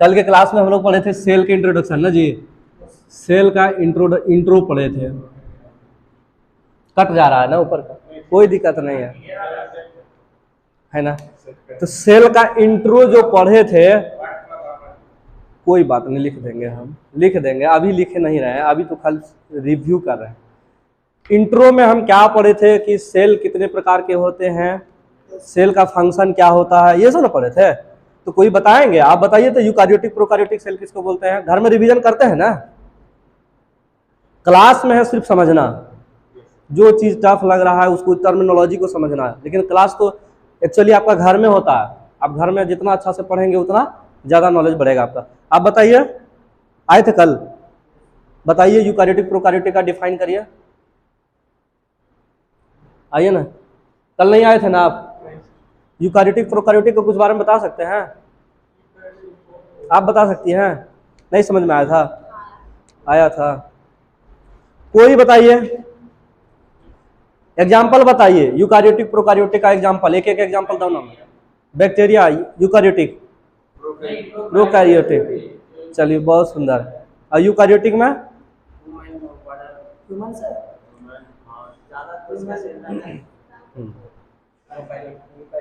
कल के क्लास में हम लोग पढ़े थे सेल के इंट्रोडक्शन ना जी, सेल का इंट्रो पढ़े थे। कट जा रहा है ना ऊपर का, कोई दिक्कत नहीं है ना। तो सेल का इंट्रो जो पढ़े थे, कोई बात नहीं, लिख देंगे, हम लिख देंगे, अभी लिखे नहीं रहे हैं, अभी तो खाली रिव्यू कर रहे हैं। इंट्रो में हम क्या पढ़े थे कि सेल कितने प्रकार के होते हैं, सेल का फंक्शन क्या होता है, ये सब ना पढ़े थे। तो कोई बताएंगे, आप बताइए तो यूकारियोटिक प्रोकारियोटिक सेल किसको बोलते हैं? घर में रिवीजन करते हैं ना, क्लास में है सिर्फ समझना, जो चीज टफ लग रहा है उसको टर्मिनोलॉजी को समझना है, लेकिन क्लास तो एक्चुअली आपका घर में होता है। आप घर में जितना अच्छा से पढ़ेंगे उतना ज्यादा नॉलेज बढ़ेगा आपका। आप बताइए, आए थे कल, बताइए यूकारियोटिक प्रोकारियोटिक का डिफाइन करिए, आइए ना, कल नहीं आए थे ना आप? यूकारियोटिक प्रोकारियोटिक को कुछ बारे में बता सकते हैं? आप बता सकती हैं? नहीं समझ में आया था? आया था, कोई बताइए, एग्जाम्पल बताइए यूकारियोटिक प्रोकारियोटिक का एग्जाम्पल, एक एक एग्जाम्पल दो ना। बैक्टीरिया यूकारियोटिक प्रोकारियोटिक, चलिए बहुत सुंदर। और यूकारियोटिक में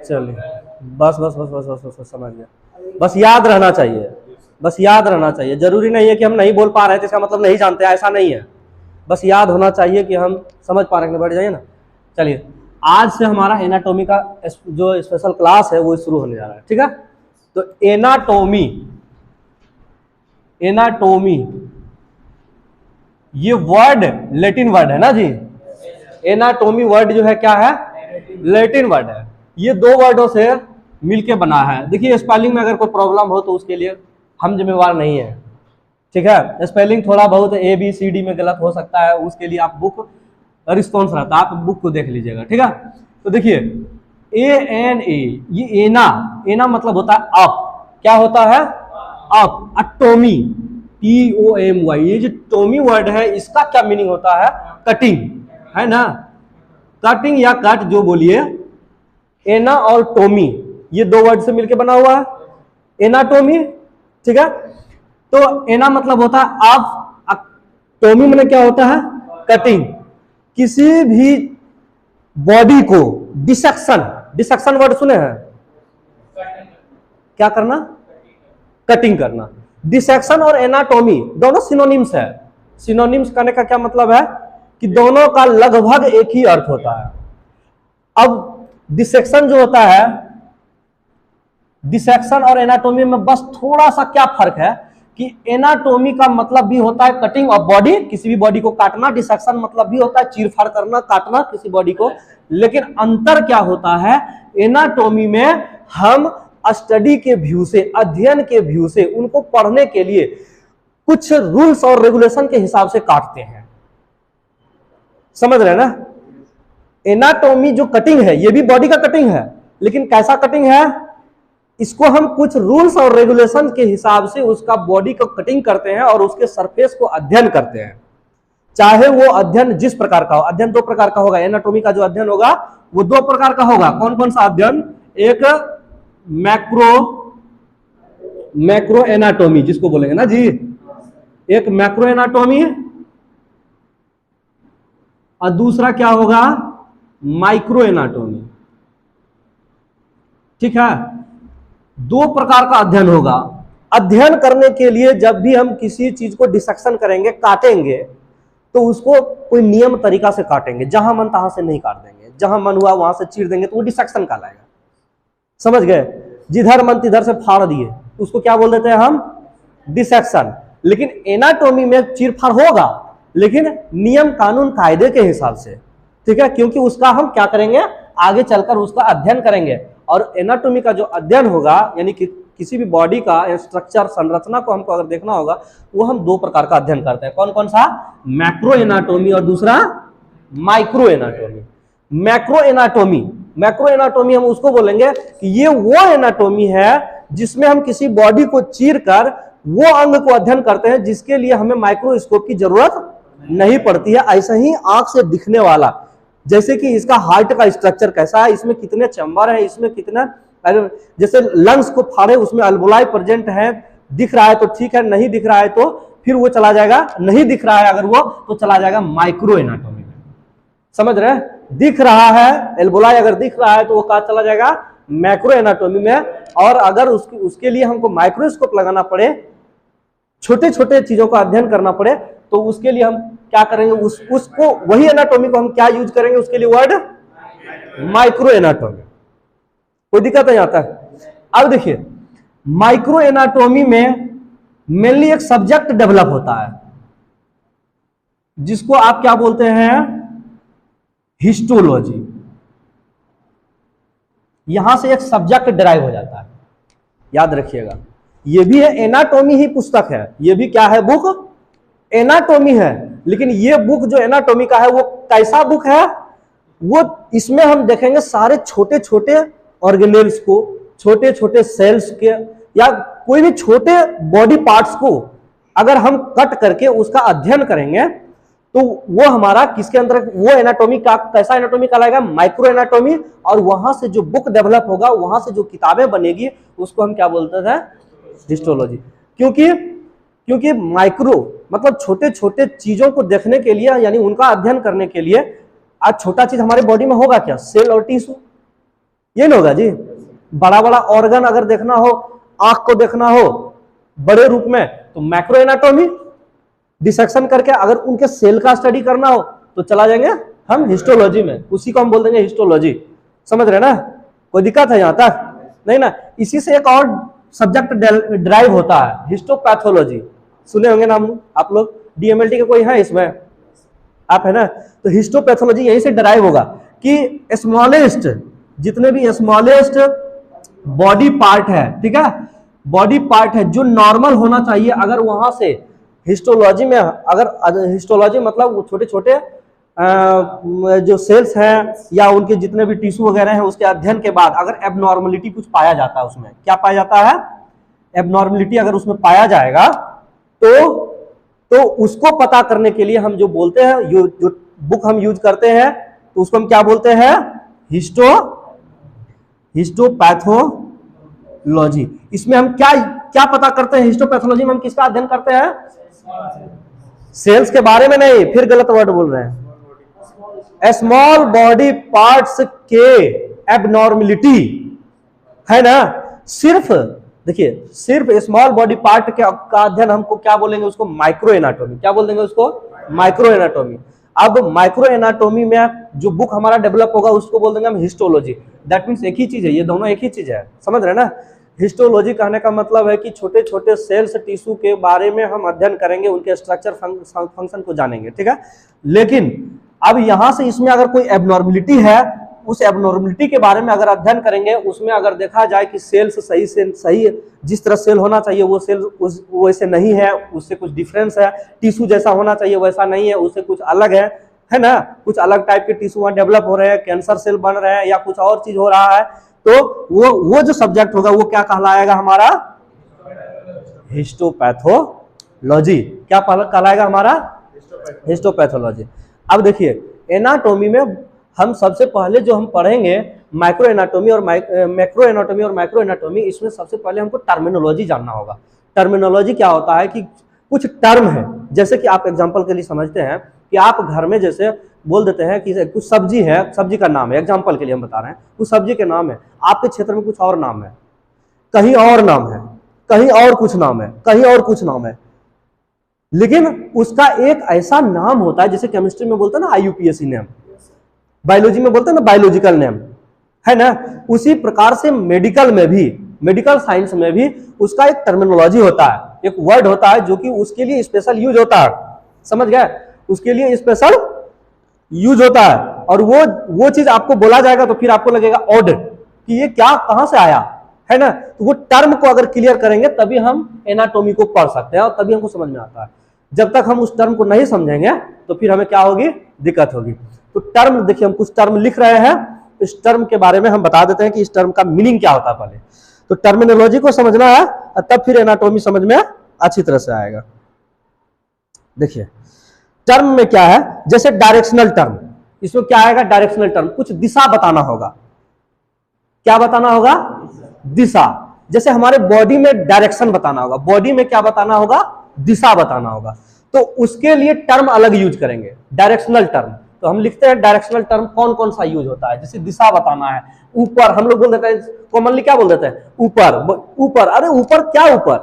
चलिए बस बस बस बस बस बस समझ गया, बस याद रहना चाहिए, बस याद रहना चाहिए। जरूरी नहीं है कि हम नहीं बोल पा रहे थे इसका मतलब नहीं जानते, ऐसा नहीं है, बस याद होना चाहिए कि हम समझ पा रहे हैं। बैठ जाइए ना। चलिए आज से हमारा एनाटॉमी का जो स्पेशल क्लास है वो शुरू होने जा रहा है, ठीक है। तो एनाटॉमी, एनाटॉमी ये वर्ड लैटिन वर्ड है ना जी। एनाटॉमी वर्ड जो है क्या है? लैटिन वर्ड है। ये दो वर्डों से मिलके बना है। देखिए स्पेलिंग में अगर कोई प्रॉब्लम हो तो उसके लिए हम जिम्मेवार नहीं है, ठीक है। स्पेलिंग थोड़ा बहुत ABCD में गलत हो सकता है, उसके लिए आप बुक रिस्पॉन्स रहता है, आप बुक को देख लीजिएगा, ठीक है। तो देखिए ANA, ये एना मतलब होता है अप, क्या होता है? अप। अटोमी TOMY, ये जो टोमी वर्ड है इसका क्या मीनिंग होता है? कटिंग, है ना, कटिंग या कट जो बोलिए। एना और टोमी ये दो वर्ड से मिलकर बना हुआ है एनाटोमी, ठीक है। तो एना मतलब होता है अप, टोमी मतलब क्या होता है? कटिंग। किसी भी बॉडी को डिसेक्शन, डिसेक्शन वर्ड सुने हैं? क्या करना? कटिंग करना। डिसेक्शन और एनाटॉमी दोनों सिनोनिम्स है। सिनोनिम्स करने का क्या मतलब है कि दोनों का लगभग एक ही अर्थ होता है। अब डिसेक्शन जो होता है, डिसेक्शन और एनाटॉमी में बस थोड़ा सा क्या फर्क है कि एनाटॉमी का मतलब भी होता है कटिंग ऑफ बॉडी, किसी भी बॉडी को काटना। डिसेक्शन मतलब भी होता है चीरफाड़ करना, काटना किसी बॉडी को। लेकिन अंतर क्या होता है? एनाटॉमी में हम स्टडी के व्यू से, अध्ययन के व्यू से उनको पढ़ने के लिए कुछ रूल्स और रेगुलेशन के हिसाब से काटते हैं, समझ रहे हैं ना। एनाटॉमी जो कटिंग है ये भी बॉडी का कटिंग है, लेकिन कैसा कटिंग है? इसको हम कुछ रूल्स और रेगुलेशन के हिसाब से उसका बॉडी को कटिंग करते हैं और उसके सरफेस को अध्ययन करते हैं। चाहे वो अध्ययन जिस प्रकार का हो, अध्ययन दो प्रकार का होगा। एनाटॉमी का जो अध्ययन होगा वो दो प्रकार का होगा। कौन कौन सा अध्ययन? एक मैक्रो एनाटॉमी जिसको बोलेंगे ना जी, एक मैक्रो एनाटॉमी, और दूसरा क्या होगा? माइक्रो एनाटॉमी, ठीक है। दो प्रकार का अध्ययन होगा। अध्ययन करने के लिए जब भी हम किसी चीज को डिसेक्शन करेंगे, काटेंगे, तो उसको कोई नियम तरीका से काटेंगे, जहां मन तहां से नहीं काट देंगे। जहां मन हुआ वहां से चीर देंगे तो वो डिसेक्शन कहलाएगा, समझ गए। जिधर मन तिधर से फाड़ दिए उसको क्या बोल देते हैं हम? डिसेक्शन। लेकिन एनाटॉमी में चीरफाड़ होगा, लेकिन नियम कानून कायदे के हिसाब से, ठीक है, क्योंकि उसका हम क्या करेंगे? आगे चलकर उसका अध्ययन करेंगे। और एनाटॉमी का जो अध्ययन होगा, यानी कि किसी भी बॉडी का स्ट्रक्चर, संरचना को हमको अगर देखना होगा, वो हम दो प्रकार का अध्ययन करते हैं। कौन कौन सा? मैक्रो एनाटॉमी और दूसरा micro anatomy. Macro anatomy, macro anatomy हम उसको बोलेंगे कि ये वो एनाटॉमी है जिसमें हम किसी बॉडी को चीर कर वो अंग को अध्ययन करते हैं जिसके लिए हमें माइक्रोस्कोप की जरूरत नहीं पड़ती है। ऐसा ही आंख से दिखने वाला, जैसे कि इसका हार्ट का स्ट्रक्चर कैसा है, इसमें कितने चैम्बर है, इसमें कितना, जैसे लंग्स को फाड़े उसमें अल्वोलाई प्रेजेंट है, दिख रहा है तो ठीक है, नहीं दिख रहा है तो फिर वो चला जाएगा, नहीं दिख रहा है अगर वो तो चला जाएगा माइक्रो एनाटॉमी में। समझ रहे हैं? दिख रहा है एल्वोलाई अगर दिख रहा है तो वो कहाँ चला जाएगा, मैक्रो एनाटॉमी में। और अगर उसके लिए हमको माइक्रोस्कोप लगाना पड़े, छोटे छोटे चीजों का अध्ययन करना पड़े, तो उसके लिए हम क्या करेंगे, उसको वही एनाटॉमी को हम क्या यूज करेंगे, उसके लिए वर्ड माइक्रो एनाटॉमी। कोई दिक्कत नहीं आता है? अब देखिए माइक्रो एनाटॉमी में मेनली एक सब्जेक्ट डेवलप होता है जिसको आप क्या बोलते हैं, हिस्टोलॉजी। यहां से एक सब्जेक्ट डिराइव हो जाता है, याद रखिएगा। ये भी है एनाटॉमी ही पुस्तक है, ये भी क्या है, बुक एनाटॉमी है। लेकिन ये बुक जो एनाटॉमी का है वो कैसा बुक है, वो इसमें हम देखेंगे सारे छोटे छोटे ऑर्गेनेल्स को, छोटे छोटे सेल्स के या कोई भी छोटे बॉडी पार्ट्स को अगर हम कट करके उसका अध्ययन करेंगे तो वो हमारा किसके अंदर, वो एनाटॉमी का कैसा एनाटॉमी कहलाएगा, माइक्रो एनाटॉमी। और वहां से जो बुक डेवलप होगा, वहां से जो किताबें बनेगी उसको हम क्या बोलते थे, हिस्टोलॉजी। क्योंकि माइक्रो मतलब छोटे छोटे चीजों को देखने के लिए यानी उनका अध्ययन करने के लिए, आज छोटा चीज हमारे बॉडी में होगा क्या, सेल और टिश्यू, ये नहीं होगा जी। बड़ा बड़ा ऑर्गन अगर देखना हो, आंख को देखना हो बड़े रूप में तो मैक्रो एनाटॉमी, डिसेक्शन करके अगर उनके सेल का स्टडी करना हो तो चला जाएंगे हम हिस्टोलॉजी में, उसी को हम बोल देंगे हिस्टोलॉजी। समझ रहे ना? कोई दिक्कत है यहां तक? नहीं ना? इसी से एक और सब्जेक्ट ड्राइव होता है, हिस्टोपैथोलॉजी। सुने होंगे नाम आप लोग, डीएमएलटी के कोई है इसमें, आप है ना? तो हिस्टोपैथोलॉजी यहीं से ड्राइव होगा कि स्मॉलेस्ट, जितने भी स्मॉलेस्ट बॉडी पार्ट है, ठीक है, बॉडी पार्ट है जो नॉर्मल होना चाहिए, अगर वहां से हिस्टोलॉजी में, अगर हिस्टोलॉजी मतलब वो छोटे छोटे जो सेल्स हैं या उनके जितने भी टिश्यू वगैरह हैं उसके अध्ययन के बाद अगर एबनॉर्मलिटी कुछ पाया जाता है, उसमें क्या पाया जाता है, एबनॉर्मलिटी अगर उसमें पाया जाएगा तो उसको पता करने के लिए हम जो बोलते हैं, जो बुक हम यूज करते हैं तो उसको हम क्या बोलते हैं, हिस्टोपैथोलॉजी। इसमें हम क्या पता करते हैं, हिस्टोपैथोलॉजी में हम किसका अध्ययन करते हैं, सेल्स के बारे में नहीं, फिर गलत वर्ड बोल रहे हैं, स्मॉल बॉडी पार्ट्स के एबनॉर्मलिटी, है ना। सिर्फ देखिए, सिर्फ स्मॉल बॉडी पार्ट का अध्ययन हमको क्या बोलेंगे, उसको माइक्रो एनाटॉमी, क्या बोल देंगे उसको, माइक्रो एनाटॉमी। अब माइक्रो एनाटॉमी में जो बुक हमारा डेवलप होगा उसको बोल देंगे हम हिस्टोलॉजी। दैट मीन्स एक ही चीज है, ये दोनों एक ही चीज है, समझ रहे ना। हिस्टोलॉजी कहने का मतलब है कि छोटे छोटे सेल्स टिश्यू के बारे में हम अध्ययन करेंगे, उनके स्ट्रक्चर फंक्शन को जानेंगे, ठीक है। लेकिन अब यहां से इसमें अगर कोई एबनॉर्मलिटी है, उस एबनॉर्मलिटी के बारे में अगर अध्ययन करेंगे, उसमें अगर देखा जाए कि सेल्स सही जिस तरह सेल होना चाहिए वो सेल वैसे नहीं है, उससे कुछ डिफरेंस है, टिश्यू जैसा होना चाहिए वैसा नहीं है, उससे कुछ अलग है ना, कुछ अलग टाइप के टिश्यू वहां डेवलप हो रहे हैं, कैंसर सेल बन रहे हैं या कुछ और चीज हो रहा है, तो वो जो सब्जेक्ट होगा वो क्या कहलाएगा हमारा, हिस्टोपैथोलॉजी। क्या कहलाएगा हमारा, हिस्टोपैथोलॉजी। अब देखिए एनाटॉमी में हम सबसे पहले जो हम पढ़ेंगे माइक्रो एनाटॉमी और मैक्रो एनाटॉमी और माइक्रो एनाटॉमी, इसमें सबसे पहले हमको टर्मिनोलॉजी जानना होगा। टर्मिनोलॉजी क्या होता है कि कुछ टर्म है, जैसे कि आप एग्जांपल के लिए समझते हैं कि आप घर में जैसे बोल देते हैं कि कुछ सब्जी है, सब्जी का नाम है, एग्जांपल के लिए हम बता रहे हैं, कुछ सब्जी के नाम है, आपके क्षेत्र में कुछ और नाम है, कहीं और नाम है, कहीं और कुछ नाम है, कहीं और कुछ नाम है, लेकिन उसका एक ऐसा नाम होता है, जैसे केमिस्ट्री में बोलते हैं ना IUPAC नेम, बायोलॉजी में बोलते हैं ना बायोलॉजिकल नेम, है ना। उसी प्रकार से मेडिकल में भी, मेडिकल साइंस में भी उसका एक टर्मिनोलॉजी होता है, एक वर्ड होता है जो कि उसके लिए स्पेशल यूज होता है, समझ गए, उसके लिए स्पेशल यूज होता है। और वो चीज आपको बोला जाएगा तो फिर आपको लगेगा ऑड कि ये क्या कहां से आया, है ना। तो वो टर्म को अगर क्लियर करेंगे तभी हम एनाटॉमी को पढ़ सकते हैं और तभी हमको समझ में आता है। जब तक हम उस टर्म को नहीं समझेंगे तो फिर हमें क्या होगी, दिक्कत होगी। तो टर्म देखिए, हम कुछ टर्म लिख रहे हैं, इस टर्म के बारे में हम बता देते हैं कि इस टर्म का मीनिंग क्या होता है पहले। तो टर्मिनोलॉजी को समझना है तब फिर एनाटॉमी समझ में अच्छी तरह से आएगा। देखिए टर्म में क्या है, जैसे डायरेक्शनल टर्म, इसमें क्या आएगा, डायरेक्शनल टर्म कुछ दिशा बताना होगा, क्या बताना होगा, दिशा। जैसे हमारे बॉडी में डायरेक्शन बताना होगा, बॉडी में क्या बताना होगा, दिशा बताना होगा, तो उसके लिए टर्म अलग यूज करेंगे, डायरेक्शनल टर्म। तो हम लिखते हैं डायरेक्शनल टर्म कौन कौन सा यूज होता है, जैसे दिशा बताना है, ऊपर हम लोग बोल देते हैं, कॉमनली क्या बोल देते हैं, ऊपर। ऊपर, अरे ऊपर क्या ऊपर,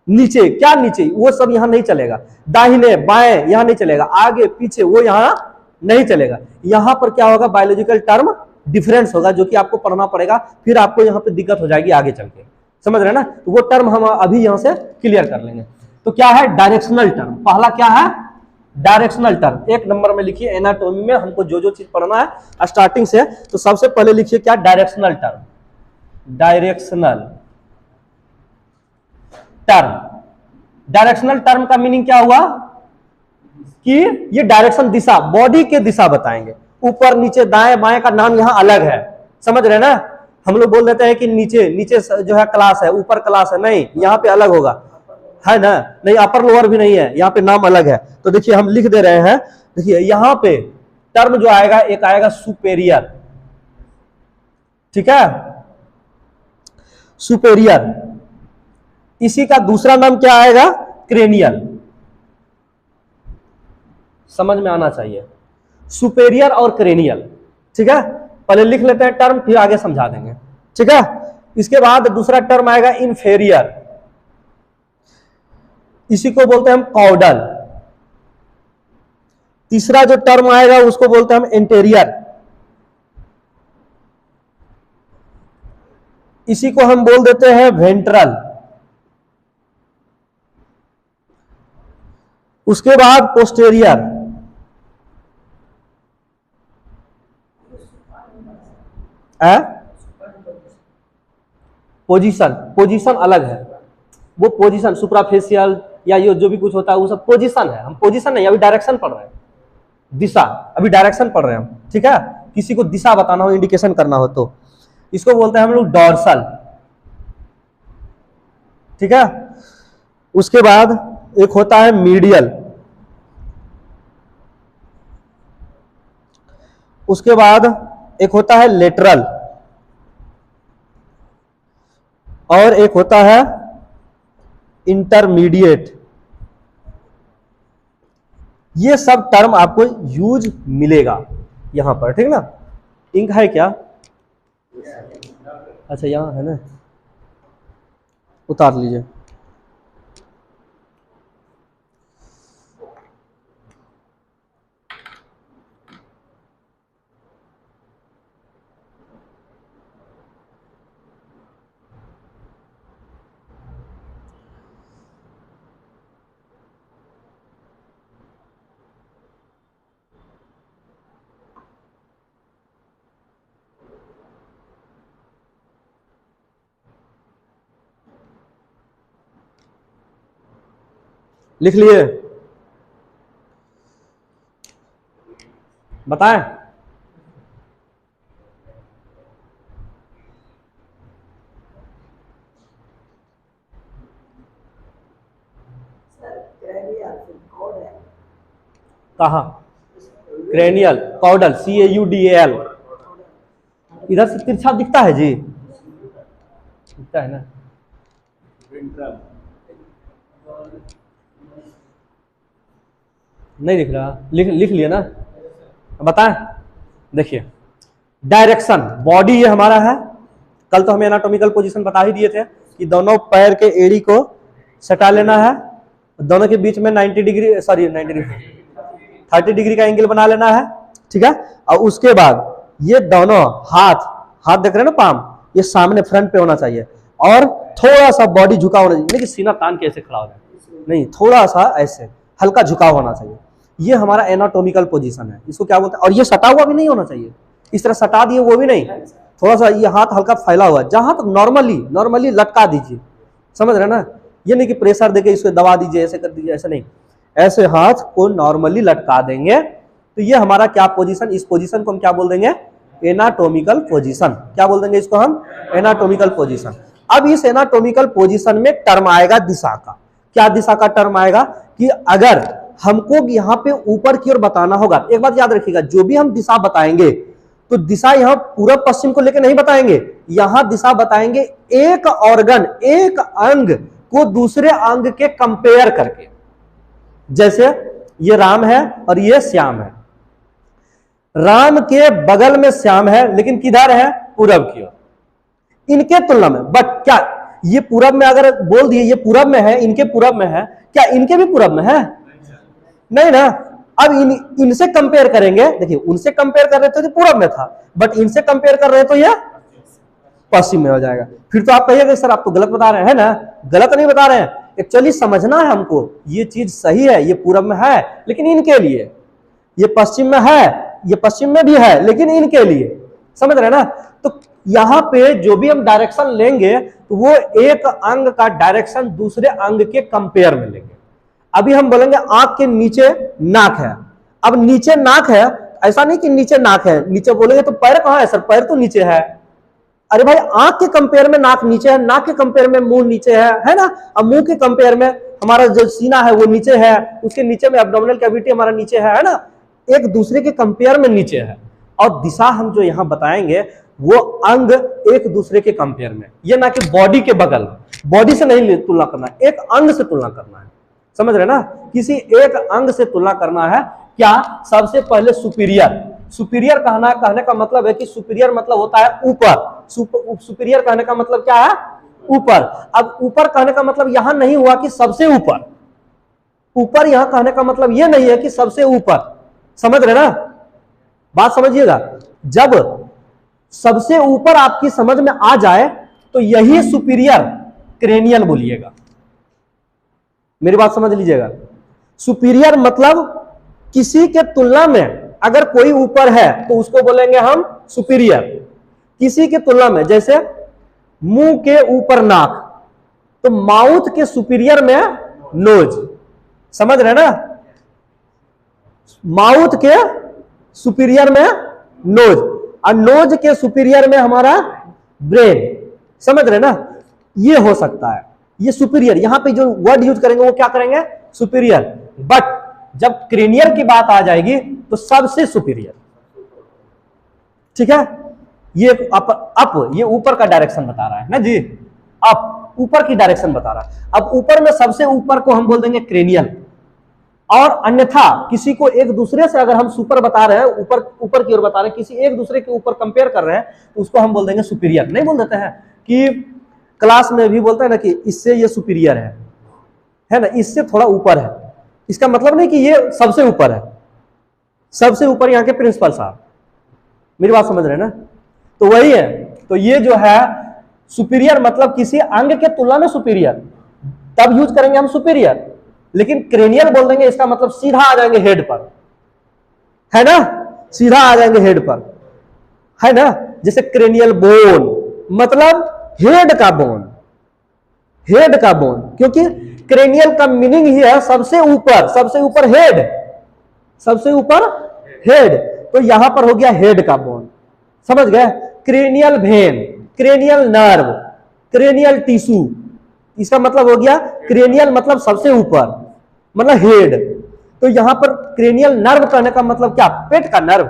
नीचे क्या नीचे, वो सब यहां नहीं चलेगा। दाहिने बाएं यहां नहीं चलेगा, आगे पीछे वो यहां नहीं चलेगा। यहां पर क्या होगा, बायोलॉजिकल टर्म डिफरेंस होगा, जो कि आपको पढ़ना पड़ेगा, फिर आपको यहां पे दिक्कत हो जाएगी आगे चल के, समझ रहे हैं ना। तो वो टर्म हम अभी यहां से क्लियर कर लेंगे। तो क्या है डायरेक्शनल टर्म, पहला क्या है डायरेक्शनल टर्म। एक नंबर में लिखिए, एनाटॉमी में हमको जो जो चीज पढ़ना है स्टार्टिंग से, तो सबसे पहले लिखिए क्या, directional term. Directional term, directional term का मीनिंग क्या हुआ कि ये डायरेक्शन दिशा, बॉडी के दिशा बताएंगे। ऊपर नीचे दाएं बाएं का नाम यहां अलग है, समझ रहे ना। हम लोग बोल देते हैं कि नीचे नीचे जो है क्लास है, ऊपर क्लास है, नहीं, यहां पे अलग होगा, है ना, नहीं अपर लोअर भी नहीं है, यहाँ पे नाम अलग है। तो देखिए हम लिख दे रहे हैं, देखिए यहां पे टर्म जो आएगा, एक आएगा सुपेरियर, ठीक है, सुपेरियर। इसी का दूसरा नाम क्या आएगा, क्रेनियल, समझ में आना चाहिए, सुपेरियर और क्रेनियल, ठीक है। पहले लिख लेते हैं टर्म, फिर आगे समझा देंगे, ठीक है। इसके बाद दूसरा टर्म आएगा इंफेरियर, इसी को बोलते हैं हम कॉर्डल। तीसरा जो टर्म आएगा उसको बोलते हैं हम एंटेरियर, इसी को हम बोल देते हैं वेंट्रल। उसके बाद पोस्टेरियर, पोजीशन, पोजीशन अलग है, वो पोजीशन सुप्राफेशियल या ये जो भी कुछ होता है वो सब पोजीशन है, हम पोजीशन नहीं, अभी डायरेक्शन पढ़ रहे हैं, दिशा, अभी डायरेक्शन पढ़ रहे हैं हम, ठीक है। किसी को दिशा बताना हो, इंडिकेशन करना हो, तो इसको बोलते हैं हम लोग डॉर्सल, ठीक है। उसके बाद एक होता है मीडियल, उसके बाद एक होता है लेटरल, और एक होता है इंटरमीडिएट। ये सब टर्म आपको यूज मिलेगा यहां पर, ठीक ना। इंक है क्या, अच्छा यहां है ना, उतार लीजिए। लिख लिए, बताएं। कहा, क्रेनियल, कॉर्डल, CAUDAL, इधर से तिरछा दिखता है जी, दिखता है ना, नहीं दिख रहा, लिख लिया ना, बताएं। देखिए डायरेक्शन, बॉडी ये हमारा है, कल तो हमें एनाटॉमिकल पोजीशन बता ही दिए थे कि दोनों पैर के एड़ी को सटा लेना है, दोनों के बीच में 90 डिग्री, सॉरी 90 डिग्री 30 डिग्री का एंगल बना लेना है, ठीक है। और उसके बाद ये दोनों हाथ, हाथ देख रहे हैं ना, पाम, ये सामने फ्रंट पे होना चाहिए, और थोड़ा सा बॉडी झुका होना चाहिए, नहीं कि सीना तान के ऐसे खड़ा हो जाए, नहीं, थोड़ा सा ऐसे हल्का झुकाव होना चाहिए। ये हमारा एनाटॉमिकल पोजीशन है, इसको क्या बोलते हैं। और ये सटा हुआ भी नहीं होना चाहिए, इस तरह सटा दिए वो भी नहीं, थोड़ा सा ये हाथ हल्का फैला हुआ, जहां तक नॉर्मली लटका दीजिए, समझ रहे ना। ये नहीं कि प्रेशर देके इसको दबा दीजिए, ऐसे कर दीजिए, ऐसे नहीं, ऐसे हाथ को नॉर्मली लटका देंगे। तो ये हमारा क्या पोजीशन, इस पोजीशन को हम क्या बोल देंगे, एनाटॉमिकल पोजीशन। क्या बोल देंगे इसको हम, एनाटॉमिकल पोजीशन। अब इस एनाटॉमिकल पोजीशन में टर्म आएगा दिशा का। क्या दिशा का टर्म आएगा कि अगर हमको यहाँ पे ऊपर की ओर बताना होगा, एक बात याद रखिएगा, जो भी हम दिशा बताएंगे तो दिशा यहां पूरब पश्चिम को लेकर नहीं बताएंगे, यहां दिशा बताएंगे एक ऑर्गन, एक अंग को दूसरे अंग के कंपेयर करके। जैसे ये राम है और ये श्याम है, राम के बगल में श्याम है लेकिन किधर है, पूरब की ओर, इनके तुलना में। बट क्या ये पूरब में, अगर बोल दिए ये पूरब में है, इनके पूरब में है, क्या इनके भी पूरब में है? नहीं ना। अब इनसे कंपेयर करेंगे, देखिए उनसे कंपेयर कर रहे थे तो पूरब में था, बट इनसे कंपेयर कर रहे तो ये पश्चिम में हो जाएगा। फिर तो आप कहिएगा सर आप तो गलत बता रहे हैं, है ना? गलत नहीं बता रहे हैं, एक्चुअली समझना है हमको, ये चीज सही है, ये पूरब में है लेकिन इनके लिए, ये पश्चिम में है, ये पश्चिम में भी है लेकिन इनके लिए, समझ रहे हैं ना? तो यहां पे जो भी हम डायरेक्शन लेंगे तो वो एक अंग का डायरेक्शन दूसरे अंग के कंपेयर में लेंगे। अभी हम बोलेंगे आंख के नीचे नाक है, अब नीचे नाक है, ऐसा नहीं कि नीचे नाक है, नीचे बोलेंगे तो पैर कहां है सर, पैर तो नीचे है। अरे भाई आंख के कंपेयर में नाक नीचे है, नाक के कंपेयर में मुंह नीचे है ना? अब मुंह के कंपेयर में हमारा जो सीना है वो नीचे है, उसके नीचे में एब्डोमिनल कैविटी हमारा नीचे है ना? एक दूसरे के कंपेयर में नीचे है। और दिशा हम जो यहां बताएंगे वो अंग एक दूसरे के कंपेयर में, ये ना कि बॉडी के बगल, बॉडी से नहीं तुलना करना, एक अंग से तुलना करना है, समझ रहे ना? किसी एक अंग से तुलना करना है। क्या? सबसे पहले सुपीरियर, सुपीरियर कहने का मतलब है कि सुपीरियर मतलब होता है ऊपर, सुपीरियर कहने का मतलब क्या है, ऊपर। अब ऊपर कहने का मतलब यहां नहीं हुआ कि सबसे ऊपर, ऊपर यहां कहने का मतलब यह नहीं है कि सबसे ऊपर, समझ रहे ना? बात समझिएगा, जब सबसे ऊपर आपकी समझ में आ जाए तो यही सुपीरियर क्रेनियल बोलिएगा। मेरी बात समझ लीजिएगा, सुपीरियर मतलब किसी के तुलना में अगर कोई ऊपर है तो उसको बोलेंगे हम सुपीरियर, किसी के तुलना में। जैसे मुंह के ऊपर नाक, तो माउथ के सुपीरियर में नोज, समझ रहे ना? माउथ के सुपीरियर में नोज और नोज के सुपीरियर में हमारा ब्रेन, समझ रहे ना? ये हो सकता है, ये सुपीरियर। यहां पे जो वर्ड यूज करेंगे वो क्या करेंगे, सुपीरियर। बट जब क्रेनियल की बात आ जाएगी तो सबसे सुपीरियर, ठीक है? ये अप ये ऊपर का डायरेक्शन बता रहा है ना जी, अप ऊपर की डायरेक्शन बता रहा है। अब ऊपर में सबसे ऊपर को हम बोल देंगे क्रेनियल, और अन्यथा किसी को एक दूसरे से अगर हम सुपर बता रहे हैं, ऊपर ऊपर की ओर बता रहे हैं, किसी एक दूसरे के ऊपर कंपेयर कर रहे हैं तो उसको हम बोल देंगे सुपीरियर। नहीं बोल देते हैं कि क्लास में भी बोलते हैं ना कि इससे ये सुपीरियर है ना, इससे थोड़ा ऊपर है, इसका मतलब नहीं कि ये सबसे ऊपर है, सबसे ऊपर यहाँ के प्रिंसिपल साहब, मेरी बात समझ रहे हैं ना? तो वही है, तो ये जो है सुपीरियर मतलब किसी अंग के तुलना में सुपीरियर, तब यूज करेंगे हम सुपीरियर। लेकिन क्रेनियल बोल देंगे इसका मतलब सीधा आ जाएंगे हेड पर, है ना? सीधा आ जाएंगे हेड पर, है ना? जैसे क्रेनियल बोन मतलब हेड का बोन, हेड का बोन, क्योंकि क्रेनियल का मीनिंग ही है सबसे ऊपर, सबसे ऊपर हेड, सबसे ऊपर हेड, तो यहां पर हो गया हेड का बोन, समझ गए? Cranial when, cranial nerve, cranial tissue, इसका मतलब हो गया क्रेनियल मतलब सबसे ऊपर, मतलब हेड। तो यहां पर क्रेनियल नर्व कहने का मतलब क्या, पेट का नर्व?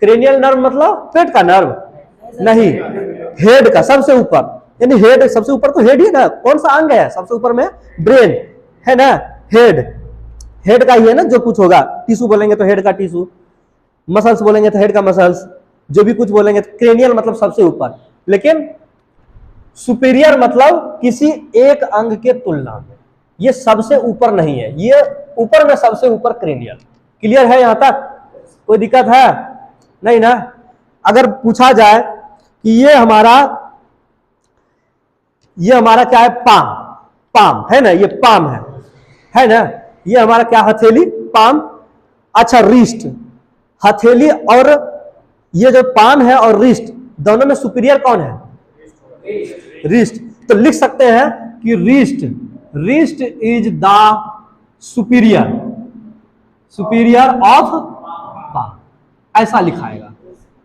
क्रेनियल नर्व मतलब पेट का नर्व नहीं, हेड का सबसे ऊपर, यानी हेड सबसे ऊपर तो हेड ही ना, कौन सा अंग है सबसे ऊपर में? ब्रेन, है ना? हेड, हेड का ही है ना जो कुछ होगा। टिश्यू बोलेंगे तो हेड का टिश्यू, मसल्स बोलेंगे तो हेड का मसल्स, जो भी कुछ बोलेंगे तो क्रेनियल मतलब सबसे ऊपर। लेकिन सुपीरियर मतलब किसी एक अंग के तुलना में, ये सबसे ऊपर नहीं है, ये ऊपर में सबसे ऊपर क्रेनियल। क्लियर है यहां तक? कोई दिक्कत है नहीं ना? अगर पूछा जाए कि ये हमारा क्या है, पाम, पाम है ना, ये पाम है ना? ये हमारा क्या, हथेली, पाम। अच्छा रिस्ट, हथेली और ये जो पाम है और रिस्ट, दोनों में सुपीरियर कौन है? रिस्ट। तो लिख सकते हैं कि wrist is the superior, superior of palm, ऐसा लिखाएगा।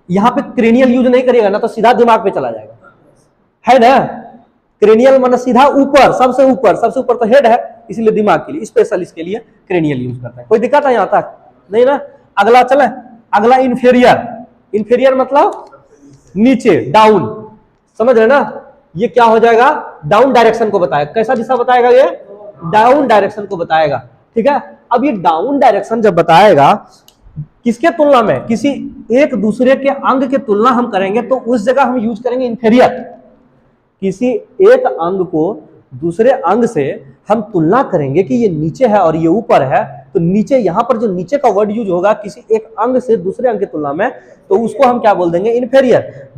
यहां पे क्रेनियल यूज नहीं करिएगा ना तो सीधा दिमाग पे चला जाएगा, है ना? क्रेनियल मतलब सीधा ऊपर, सबसे ऊपर, सबसे ऊपर तो हेड है, इसलिए दिमाग के लिए स्पेशल इसके लिए क्रेनियल यूज करता है। कोई दिक्कत है यहां तक? नहीं ना? अगला चले, अगला इन्फेरियर, इंफीरियर मतलब नीचे, डाउन, समझ रहे ना? ये क्या हो जाएगा? डाउन डायरेक्शन को बताएगा। कैसा दिशा बताएगा? ये डाउन डायरेक्शन को बताएगा, ठीक है। अब ये डाउन डायरेक्शन जब बताएगा, किसके तुलना में? किसी एक दूसरे के अंग के तुलना हम करेंगे तो उस जगह हम यूज करेंगे इंफीरियर। किसी एक अंग को दूसरे अंग से हम तुलना करेंगे कि ये नीचे है और ये ऊपर है, तो नीचे, यहां पर जो नीचे का वर्ड यूज होगा किसी एक अंग से दूसरे अंग की तुलना में, तो उसको हम क्या बोल देंगे? इंफीरियर।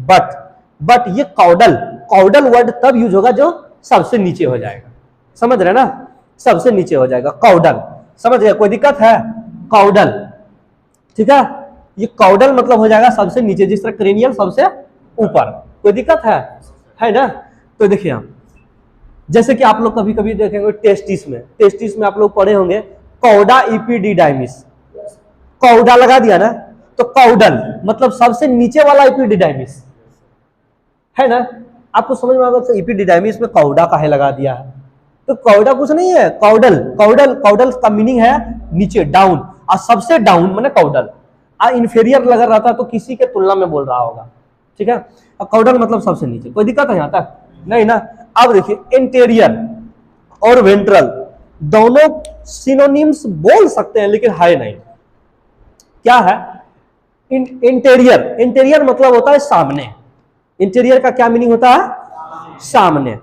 बट ये कॉडल वर्ड तब यूज होगा जो सबसे नीचे हो जाएगा, समझ रहे ना? सबसे नीचे हो जाएगा कॉडल, समझ गए? कोई दिक्कत है? कॉडल, ठीक है। ये कॉडल मतलब हो जाएगा सबसे नीचे, जिस तरह क्रेनियल सबसे ऊपर। कोई दिक्कत है ना? तो देखिए आप, जैसे कि आप लोग कभी कभी देखेंगे टेस्टिस में आप लोग पढ़े होंगे कॉडा इपिडिडाइमिस, कॉडा लगा दिया ना, तो कॉडल मतलब सबसे नीचे वाला इपिडिडाइमिस, है ना? आपको समझ में आएगा इपिडिडाइमिस में कॉडा काहे लगा दिया है? तो कॉडा कुछ नहीं है, कॉडल का मीनिंग है नीचे, डाउन, और सबसे डाउन माने कॉडल। इंफीरियर लगा रहता तो किसी के तुलना में बोल रहा होगा, ठीक है। और कॉडल मतलब सबसे नीचे। कोई दिक्कत है यहां तक? नहीं ना? अब देखिए, इंटीरियर और वेंट्रल दोनों सिनोनिम्स बोल सकते हैं लेकिन है नहीं। क्या है? इंटीरियर मतलब होता है सामने। इंटीरियर का क्या मीनिंग होता है? सामने।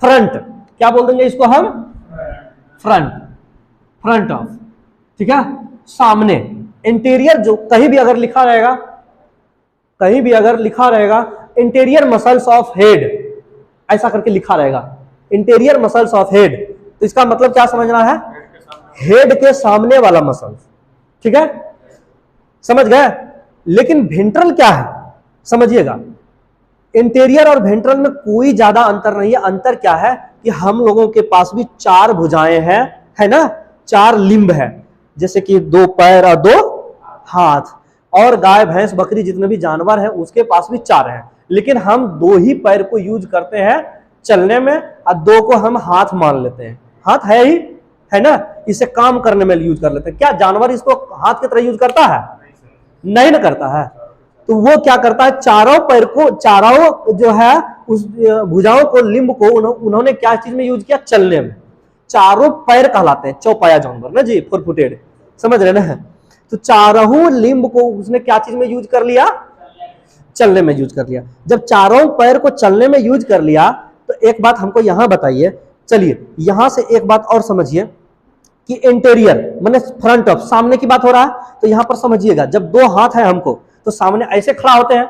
फ्रंट क्या बोल देंगे इसको हम? फ्रंट ऑफ, ठीक है, सामने। इंटीरियर जो कहीं भी अगर लिखा रहेगा इंटीरियर मसल्स ऑफ हेड, ऐसा करके लिखा रहेगा इंटीरियर मसल्स ऑफ हेड, तो इसका मतलब क्या समझना है? हेड के सामने वाला मसल, ठीक है, समझ गए? लेकिन वेंट्रल क्या है समझिएगा। इंटीरियर और वेंट्रल में कोई ज्यादा अंतर नहीं है। अंतर क्या है कि हम लोगों के पास भी 4 भुजाएं हैं, है ना, 4 लिम्ब है, जैसे कि 2 पैर और 2 हाथ। और गाय भैंस बकरी जितने भी जानवर हैं उसके पास भी 4 हैं, लेकिन हम 2 ही पैर को यूज करते हैं चलने में और 2 को हम हाथ मान लेते हैं। हाथ है ही, है ना, इसे काम करने में यूज कर लेते हैं। क्या जानवर इसको हाथ की तरह यूज करता है? नहीं ना करता है। तो वो क्या करता है? चारों पैर को, चारों जो है उस भुजाओं को, लिम्ब को उन्होंने क्या चीज में यूज किया? चलने में। चारों पैर कहलाते हैं चौपाया जानवर ना जी, 4 फुटेड, समझ रहे ना? तो चारों लिम्ब को उसने क्या चीज में यूज कर लिया? चलने में यूज कर लिया। जब चारों पैर को चलने में यूज कर लिया तो एक बात हमको यहां बताइए, चलिए यहां से एक बात और समझिए कि इंटीरियर माने फ्रंट ऑफ, सामने की बात हो रहा है, तो यहां पर समझिएगा जब 2 हाथ है हमको तो सामने ऐसे खड़ा होते हैं।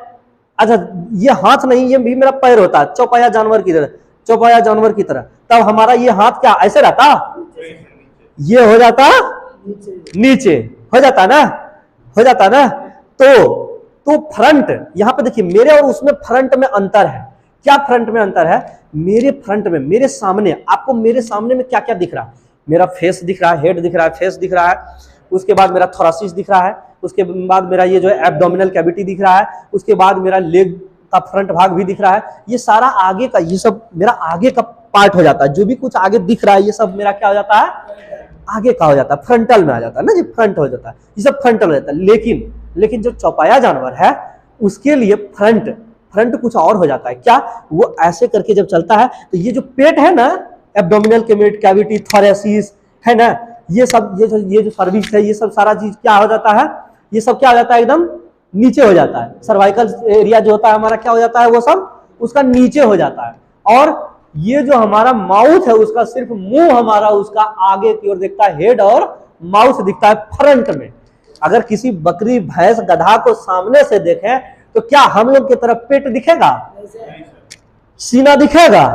अच्छा, ये हाथ नहीं, ये भी मेरा पैर होता है चौपाया जानवर की तरह, तब हमारा ये हाथ क्या ऐसे रहता? ये हो जाता नीचे, हो जाता ना। तो फ्रंट, यहां पे देखिए मेरे और उसमें फ्रंट में अंतर है। क्या फ्रंट में अंतर है? मेरे फ्रंट में, मेरे सामने, आपको मेरे सामने में क्या क्या दिख रहा है? मेरा फेस दिख रहा है, हेड दिख रहा है, फेस दिख रहा है, उसके बाद मेरा थोरासिस दिख रहा है, उसके बाद मेरा ये जो है एब्डोमिनल कैविटी दिख रहा है, उसके बाद मेरा लेग का फ्रंट भाग भी दिख रहा है। ये सारा आगे का, ये सब मेरा आगे का पार्ट हो जाता है। जो भी कुछ आगे दिख रहा है ये सब मेरा क्या हो जाता है? आगे का हो जाता है, फ्रंटल में आ जाता है ना जी, फ्रंट हो जाता है, ये सब फ्रंटल हो जाता है। लेकिन जो चौपाया जानवर है उसके लिए फ्रंट कुछ और हो जाता है। क्या? वो ऐसे करके जब चलता है तो ये जो पेट है ना, एब्डोमिनल कैविटी, थोरेसिस, है ना, ये जो सर्विक्स है, ये सब सारा चीज क्या हो जाता है? ये सब क्या हो जाता है? एकदम नीचे हो जाता है। सर्वाइकल एरिया जो होता है हमारा क्या हो जाता है? वो सब उसका नीचे हो जाता है। और ये जो हमारा माउथ है उसका सिर्फ मुंह हमारा उसका आगे की ओर दिखता है, हेड और माउथ दिखता है फ्रंट में। अगर किसी बकरी, भैंस, गधा को सामने से देखें तो क्या हम लोग की तरफ पेट दिखेगा? सीना दिखेगा?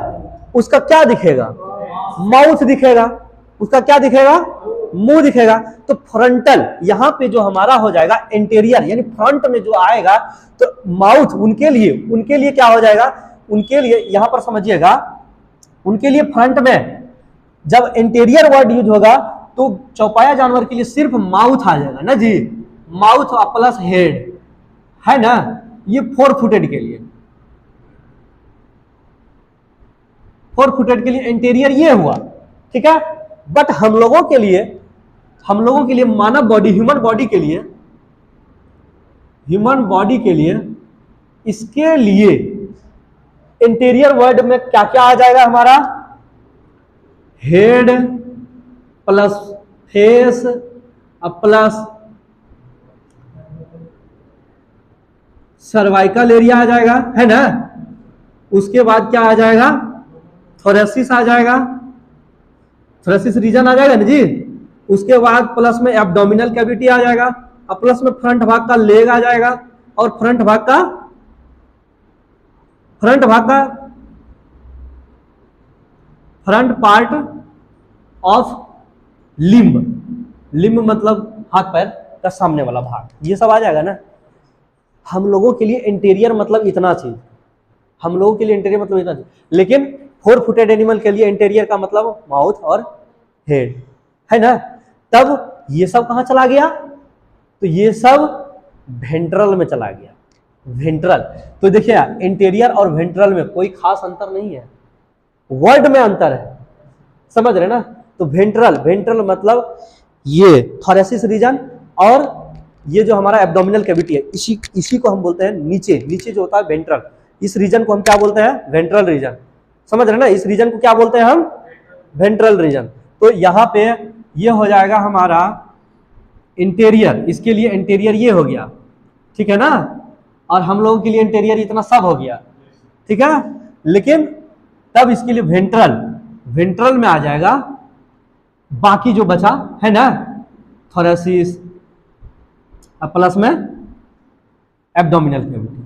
उसका क्या दिखेगा? माउथ दिखेगा। उसका क्या दिखेगा? मुंह दिखेगा। तो फ्रंटल यहां पे जो हमारा हो जाएगा इंटीरियर, यानी फ्रंट में जो आएगा, तो माउथ उनके लिए क्या हो जाएगा? उनके लिए यहां पर समझिएगा, उनके लिए फ्रंट में जब इंटीरियर वर्ड यूज होगा तो चौपाया जानवर के लिए सिर्फ माउथ आ जाएगा ना जी, माउथ प्लस हेड, है ना। ये 4 फुटेड के लिए, 4 फुटेड के लिए इंटीरियर ये हुआ, ठीक है। बट हम लोगों के लिए मानव बॉडी, ह्यूमन बॉडी के लिए ह्यूमन बॉडी के लिए, इसके लिए इंटीरियर वर्ड में क्या क्या आ जाएगा हमारा, head plus face plus cervical area आ जाएगा, है ना। उसके बाद क्या आ जाएगा, थोरेसिस आ जाएगा, थोरेसिस रीजन आ जाएगा ना जी। उसके बाद प्लस में एब्डोमिनल कैविटी आ जाएगा, और प्लस में फ्रंट भाग का लेग आ जाएगा, और फ्रंट भाग का front part of limb, limb मतलब हाथ पैर का सामने वाला भाग, ये सब आ जाएगा ना। हम लोगों के लिए इंटीरियर मतलब इतना चीज, हम लोगों के लिए इंटीरियर मतलब इतना चीज, लेकिन 4 फुटेड एनिमल के लिए इंटीरियर का मतलब माउथ और हेड, है ना। तब ये सब कहां चला गया, तो ये सब वेंट्रल में चला गया, वेंट्रल। तो देखिए इंटीरियर और वेंट्रल में कोई खास अंतर नहीं है, वर्ड में अंतर है, समझ रहे ना। तो वेंट्रल, वेंट्रल मतलब ये थोरेसिस रीजन, और ये जो हमारा एब्डोमिनल कैविटी है, इसी को हम बोलते हैं नीचे, नीचे जो होता है वेंट्रल, इस रीजन को हम क्या बोलते हैं, वेंट्रल रीजन, समझ रहे ना। इस रीजन को क्या बोलते हैं हम, वेंट्रल रीजन। तो यहाँ पे ये हो जाएगा हमारा इंटीरियर, इसके लिए इंटीरियर ये हो गया, ठीक है ना। और हम लोगों के लिए इंटीरियर इतना सब हो गया, ठीक है। लेकिन तब इसके लिए वेंट्रल, वेंट्रल में आ जाएगा बाकी जो बचा, है ना, थोरेसिस प्लस में एब्डोमिनल कैविटी,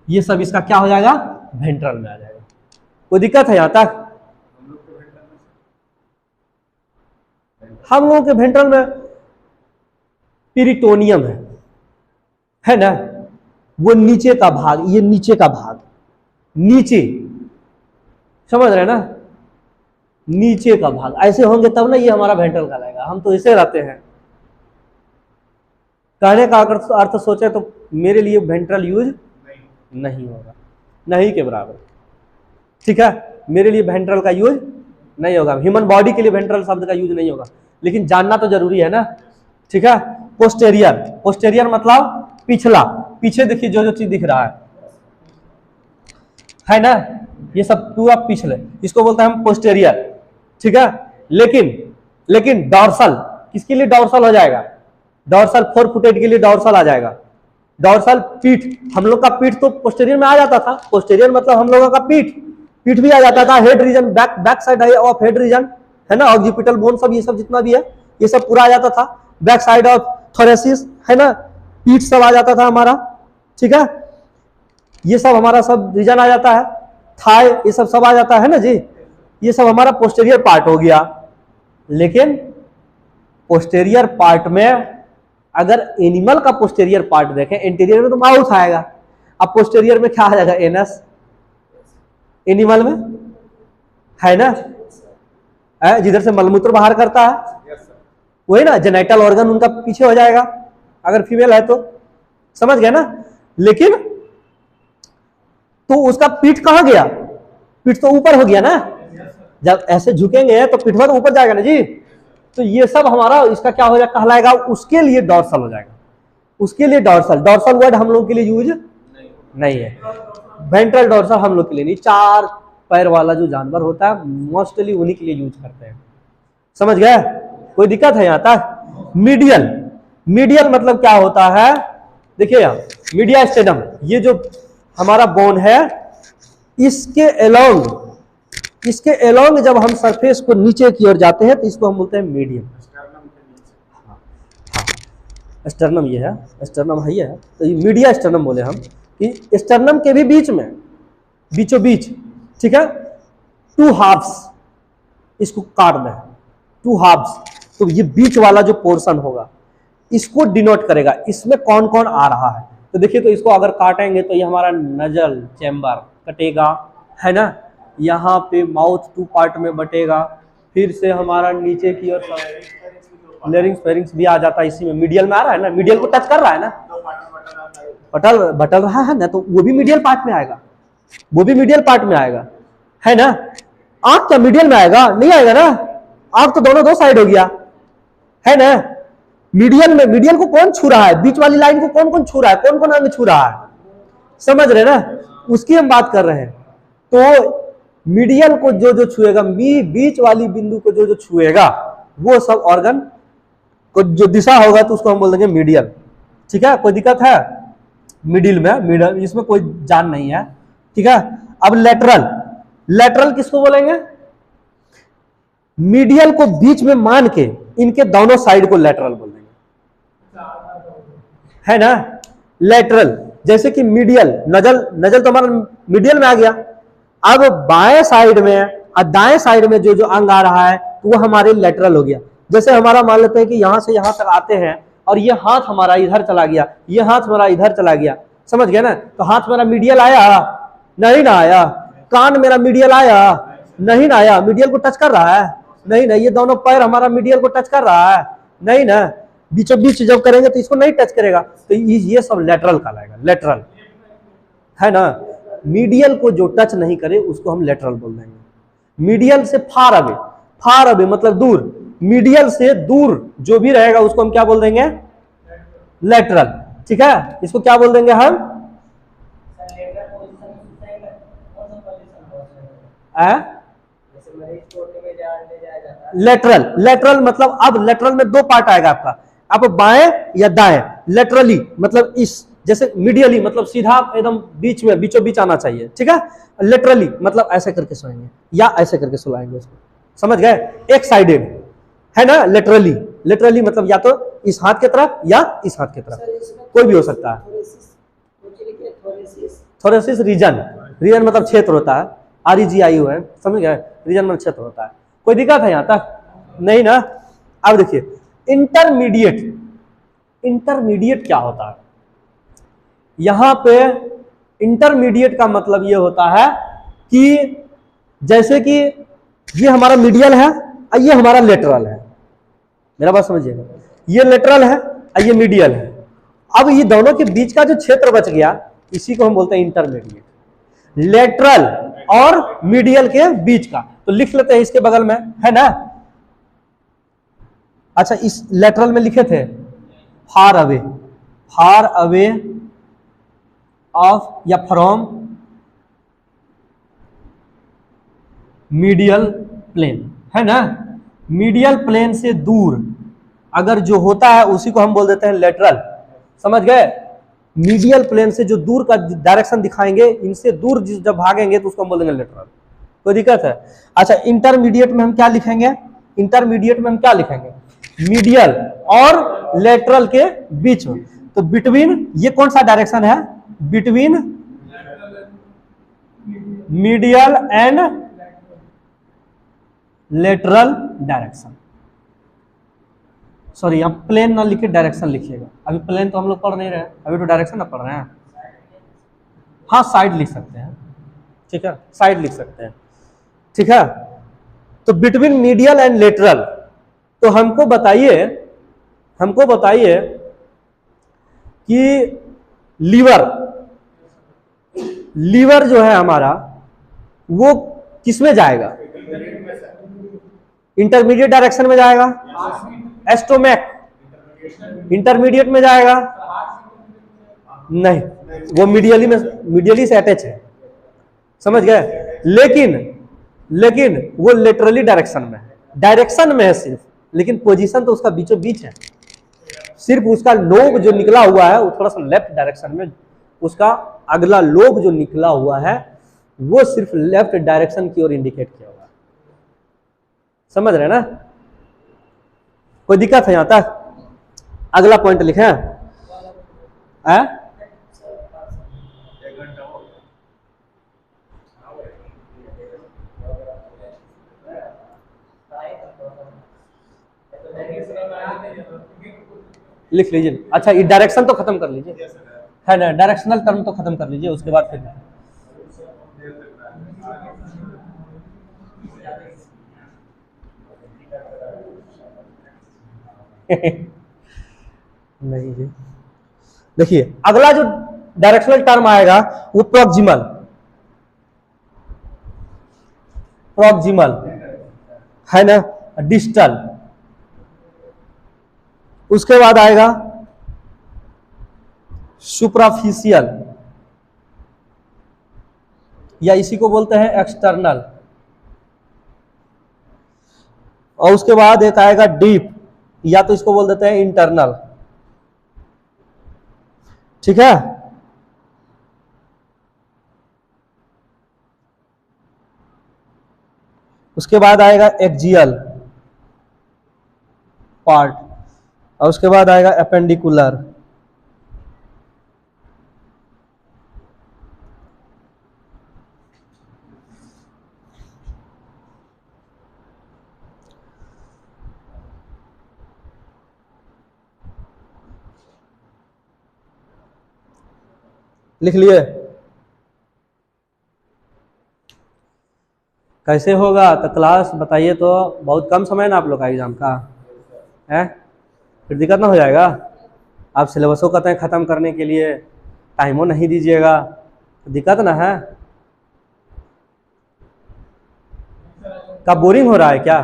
ये सब इसका क्या हो जाएगा, वेंट्रल में आ जाएगा। कोई दिक्कत है यहां तक? हम लोगों के वेंट्रल में पेरिटोनियम है ना, वो नीचे का भाग, ये नीचे का भाग, नीचे, समझ रहे ना, नीचे का भाग ऐसे होंगे तब ना ये हमारा वेंट्रल कहलाएगा। हम तो ऐसे रहते हैं, कहने का अर्थ सोचे तो मेरे लिए वेंट्रल यूज नहीं होगा, नहीं के बराबर, ठीक है। मेरे लिए वेंट्रल का यूज नहीं होगा, ह्यूमन बॉडी के लिए वेंट्रल शब्द का यूज नहीं होगा, लेकिन जानना तो जरूरी है ना, ठीक है। पोस्टेरियर, पोस्टेरियर मतलब पिछला, पीछे देखिए जो जो चीज दिख रहा है ना, ये सब पूरा पिछले, इसको बोलते हैं हम पोस्टेरियर, ठीक है। लेकिन डॉर्सल, किसके लिए डॉर्सल हो जाएगा, डॉर्सल 4 फुटेड के लिए डॉर्सल आ जाएगा। डॉर्सल पीठ, हम लोग का पीठ तो पोस्टेरियर में आ जाता था, पोस्टेरियर मतलब हम लोगों का पीठ, पीठ भी आ जाता था। Head region, back side of head region, है ना, ऑक्सीपिटल बोन सब, ये सब जितना भी है ये सब पूरा आ जाता था। बैक साइड ऑफ थोरेसिस, है ना, पीठ सब आ जाता था हमारा, ठीक है। ये सब हमारा सब रीजन आ जाता है, थाई, ये सब आ जाता है ना जी, ये सब हमारा पोस्टेरियर पार्ट हो गया। लेकिन पोस्टेरियर पार्ट में अगर एनिमल का पोस्टेरियर पार्ट देखें, इंटीरियर में तो माउथ आएगा, अब पोस्टेरियर में क्या आ जाएगा, एनस, एनिमल में, है ना, जिधर से मलमूत्र बाहर करता है, वही ना, जेनिटल ऑर्गन उनका पीछे हो जाएगा अगर फीमेल है तो, समझ गया ना। लेकिन तो उसका पीठ कहां गया, पीठ तो ऊपर हो गया ना, जब ऐसे झुकेंगे तो पीठ तो ऊपर जाएगा ना जी। तो ये सब हमारा इसका क्या हो जाएगा, कहलाएगा, उसके लिए डॉर्सल हो जाएगा, उसके लिए डॉर्सल। डॉर्सल वर्ड हम लोग के लिए यूज नहीं है, वेंट्रल डॉर्सल हम लोग के लिए नहीं। 4 पैर वाला जो जानवर होता है मोस्टली उन्हीं के लिए यूज करते हैं, समझ गए। कोई दिक्कत है यहां तक? मीडियल, मीडियल मतलब क्या होता है, देखिए यहाँ मीडियास्टेनम, ये जो हमारा बोन है, इसके एलोंग जब हम सरफेस को नीचे की ओर जाते हैं तो इसको हम बोलते हैं मीडियम। स्टर्नम ये है, स्टर्नम है ये है, तो ये मीडिया स्टर्नम बोले हम, कि स्टर्नम के भी बीच में, बीचों बीच, ठीक है, 2 हाफ्स, इसको काट दें 2 हाफ्स, तो ये बीच वाला जो पोर्शन होगा इसको डिनोट करेगा, इसमें कौन कौन आ रहा है। तो देखिए, तो इसको अगर काटेंगे तो ये हमारा नजल चैम्बर कटेगा, है ना, यहाँ पे माउथ 2 पार्ट में बटेगा, फिर से हमारा नीचे की ओर लेरिंग्स फेरिंग्स भी आ जाता है, इसी में मीडियल में आ रहा है ना, मीडियल को टच कर रहा है ना, बटल रहा है ना, तो वो भी मीडियल पार्ट में आएगा, वो भी मीडियल पार्ट में आएगा, है ना। आंख क्या मीडियल में आएगा, नहीं आएगा ना, आंख तो दोनों 2 साइड हो गया, है ना। मीडियल को कौन छू रहा है, बीच वाली लाइन को कौन कौन छू रहा है, कौन कौन अंग छू रहा है, समझ रहे ना, उसकी हम बात कर रहे हैं। तो मीडियल को जो जो छुएगा, बीच वाली बिंदु को जो जो छुएगा, वो सब ऑर्गन को जो दिशा होगा तो उसको हम बोल देंगे मीडियल। ठीक है, कोई दिक्कत है? मिडिल में, मिडल, इसमें कोई जान नहीं है। ठीक है, अब लेटरल किसको बोलेंगे? मीडियल को बीच में मान के इनके दोनों साइड को लेटरल बोल देंगे, है ना। लेटरल, जैसे कि मीडियल, नजल तो हमारा मीडियल में आ गया। अब बाएं साइड में और दाएं साइड में जो जो अंग आ रहा है तो वो हमारे लेटरल हो गया। जैसे हमारा मान लेते हैं कि यहां से यहां तक आते हैं और ये हाथ हमारा इधर चला गया, ये हाथ हमारा इधर चला गया, समझ गया ना। तो हाथ मेरा मीडियल आया, नहीं ना आया। कान मेरा मीडियल आया, नहीं ना आया। मीडियल को टच कर रहा है, नहीं ना। ये दोनों पैर हमारा मीडियल को टच कर रहा है, नहीं ना। बीचों बीच जब करेंगे तो इसको नहीं टच करेगा, तो ये सब लेटरल कहलाएगा, लेटरल, है ना। मीडियल को जो टच नहीं करे उसको हम लेटरल बोल देंगे। मीडियल से फार अवे मतलब दूर, मीडियल से दूर जो भी रहेगा उसको हम क्या बोल देंगे? लेटरल। ठीक है, इसको क्या बोल देंगे हम? लेटरल मतलब, अब लेटरल में दो पार्ट आएगा आपका, आप बाएं या दाएं। लेटरली मतलब इस, जैसे मीडियली मतलब सीधा एकदम बीच में, बीचों बीच आना चाहिए। ठीक है, लेटरली मतलब ऐसे करके सोएंगे या ऐसे करके सुलाएंगे उसको, समझ गए? एक साइडेड, है ना। लेटरली मतलब या तो इस हाथ की तरफ या इस हाथ की तरफ, कोई भी हो सकता है। थोरेसिस रीजन मतलब क्षेत्र होता है, REGIO है, समझ गए? रीजन मतलब क्षेत्र होता है। कोई दिक्कत है यहां तक? नहीं ना। अब देखिए इंटरमीडिएट क्या होता है? यहां पे इंटरमीडिएट का मतलब ये होता है कि जैसे कि ये हमारा मीडियल है और ये हमारा लेटरल है, मेरा बात समझिएगा। ये लेटरल है और ये मीडियल है। अब ये दोनों के बीच का जो क्षेत्र बच गया, इसी को हम बोलते हैं इंटरमीडिएट। लेटरल और मीडियल के बीच का, तो लिख लेते हैं इसके बगल में, है ना। अच्छा, इस लेटरल में लिखे थे फार अवे ऑफ या फ्रॉम मीडियल प्लेन, है ना। मीडियल प्लेन से दूर अगर जो होता है उसी को हम बोल देते हैं लेटरल, समझ गए? मीडियल प्लेन से जो दूर का डायरेक्शन दिखाएंगे, इनसे दूर जब भागेंगे तो उसको हम बोलेंगे लेटरल। कोई दिक्कत है? अच्छा, इंटरमीडिएट में हम क्या लिखेंगे? मीडियल और लेटरल के बीच में, तो बिटवीन, ये कौन सा डायरेक्शन है? Between medial and lateral direction. Sorry, यहां प्लेन ना लिखे, डायरेक्शन लिखिएगा। अभी प्लेन तो हम लोग पढ़ नहीं रहे, अभी तो डायरेक्शन ना पढ़ रहे हैं। हाँ, साइड लिख सकते हैं, ठीक है, साइड लिख सकते हैं। ठीक है, तो बिटवीन मीडियल एंड लेटरल, तो हमको बताइए कि लीवर जो है हमारा, वो किस में जाएगा? इंटरमीडिएट डायरेक्शन में जाएगा। एस्टोमैक इंटरमीडिएट में जाएगा? नहीं, वो मीडियली से अटैच है, समझ गए? लेकिन वो लेटरली डायरेक्शन में है सिर्फ, लेकिन पोजीशन तो उसका बीचों बीच है। सिर्फ उसका लोब जो निकला हुआ है वो थोड़ा सा लेफ्ट डायरेक्शन में, उसका अगला लोब जो निकला हुआ है वो सिर्फ लेफ्ट डायरेक्शन की ओर इंडिकेट किया हुआ है, समझ रहे ना। कोई दिक्कत है यहां तक? अगला पॉइंट लिखे हैं। लिख लीजिए। अच्छा, ये डायरेक्शन तो खत्म कर लीजिए, है ना, डायरेक्शनल टर्म तो खत्म कर लीजिए, उसके बाद फिर नहीं जी। देखिए, अगला जो डायरेक्शनल टर्म आएगा वो प्रॉक्सिमल है ना, डिस्टल, उसके बाद आएगा सुपरफिशियल, या इसी को बोलते हैं एक्सटर्नल। और उसके बाद एक आएगा डीप, या तो इसको बोल देते हैं इंटरनल। ठीक है, उसके बाद आएगा एक्जियल पार्ट, और उसके बाद आएगा एपेंडिकुलर। लिख लिए? कैसे होगा? तो क्लास बताइए, तो बहुत कम समय ना आप लोग का एग्जाम का है, फिर दिक्कत ना हो जाएगा। आप सिलेबसों कहते हैं ख़त्म करने के लिए, टाइमों नहीं दीजिएगा, तो दिक्कत ना है। क्या बोरिंग हो रहा है क्या?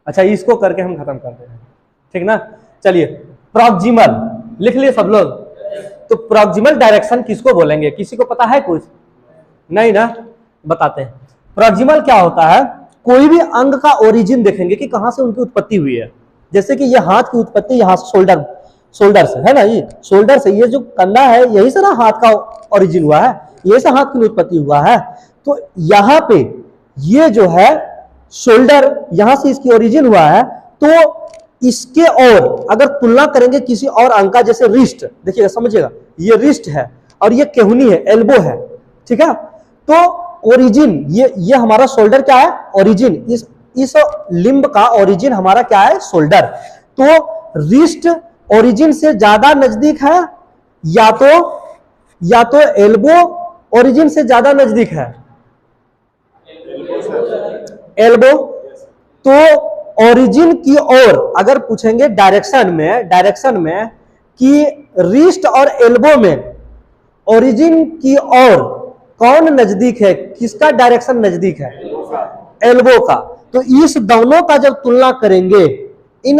अच्छा, इसको करके हम खत्म कर देंगे, ठीक ना। चलिए, प्रॉक्सिमल लिख लिए सब लोग? तो प्रॉक्सिमल डायरेक्शन किसको बोलेंगे? किसी को पता है कुछ? नहीं ना, बताते हैं। प्रॉक्सिमल क्या होता है? कोई भी अंग का ओरिजिन देखेंगे कि कहां से उनकी उत्पत्ति हुई है। जैसे कि ये हाथ की उत्पत्ति यहाँ शोल्डर से है ना, ये शोल्डर से, ये जो कंधा है यही से ना हाथ का ओरिजिन हुआ है, यही से हाथ की उत्पत्ति हुआ है। तो यहाँ पे ये जो है शोल्डर, यहां से इसकी ओरिजिन हुआ है। तो इसके और अगर तुलना करेंगे किसी और अंग का, जैसे रिस्ट, देखिएगा समझिएगा, ये रिस्ट है और ये केहुनी है, एल्बो है, ठीक है। तो ओरिजिन, ये हमारा शोल्डर क्या है? ओरिजिन, इस लिंब का ओरिजिन हमारा क्या है? शोल्डर। तो रिस्ट ओरिजिन से ज्यादा नजदीक है, या तो एल्बो ओरिजिन से ज्यादा नजदीक है? एल्बो। तो ओरिजिन की ओर अगर पूछेंगे डायरेक्शन में कि रिस्ट और एल्बो में ओरिजिन की ओर कौन नजदीक है, किसका डायरेक्शन नजदीक है? एल्बो का। तो इस दोनों का जब तुलना करेंगे, इस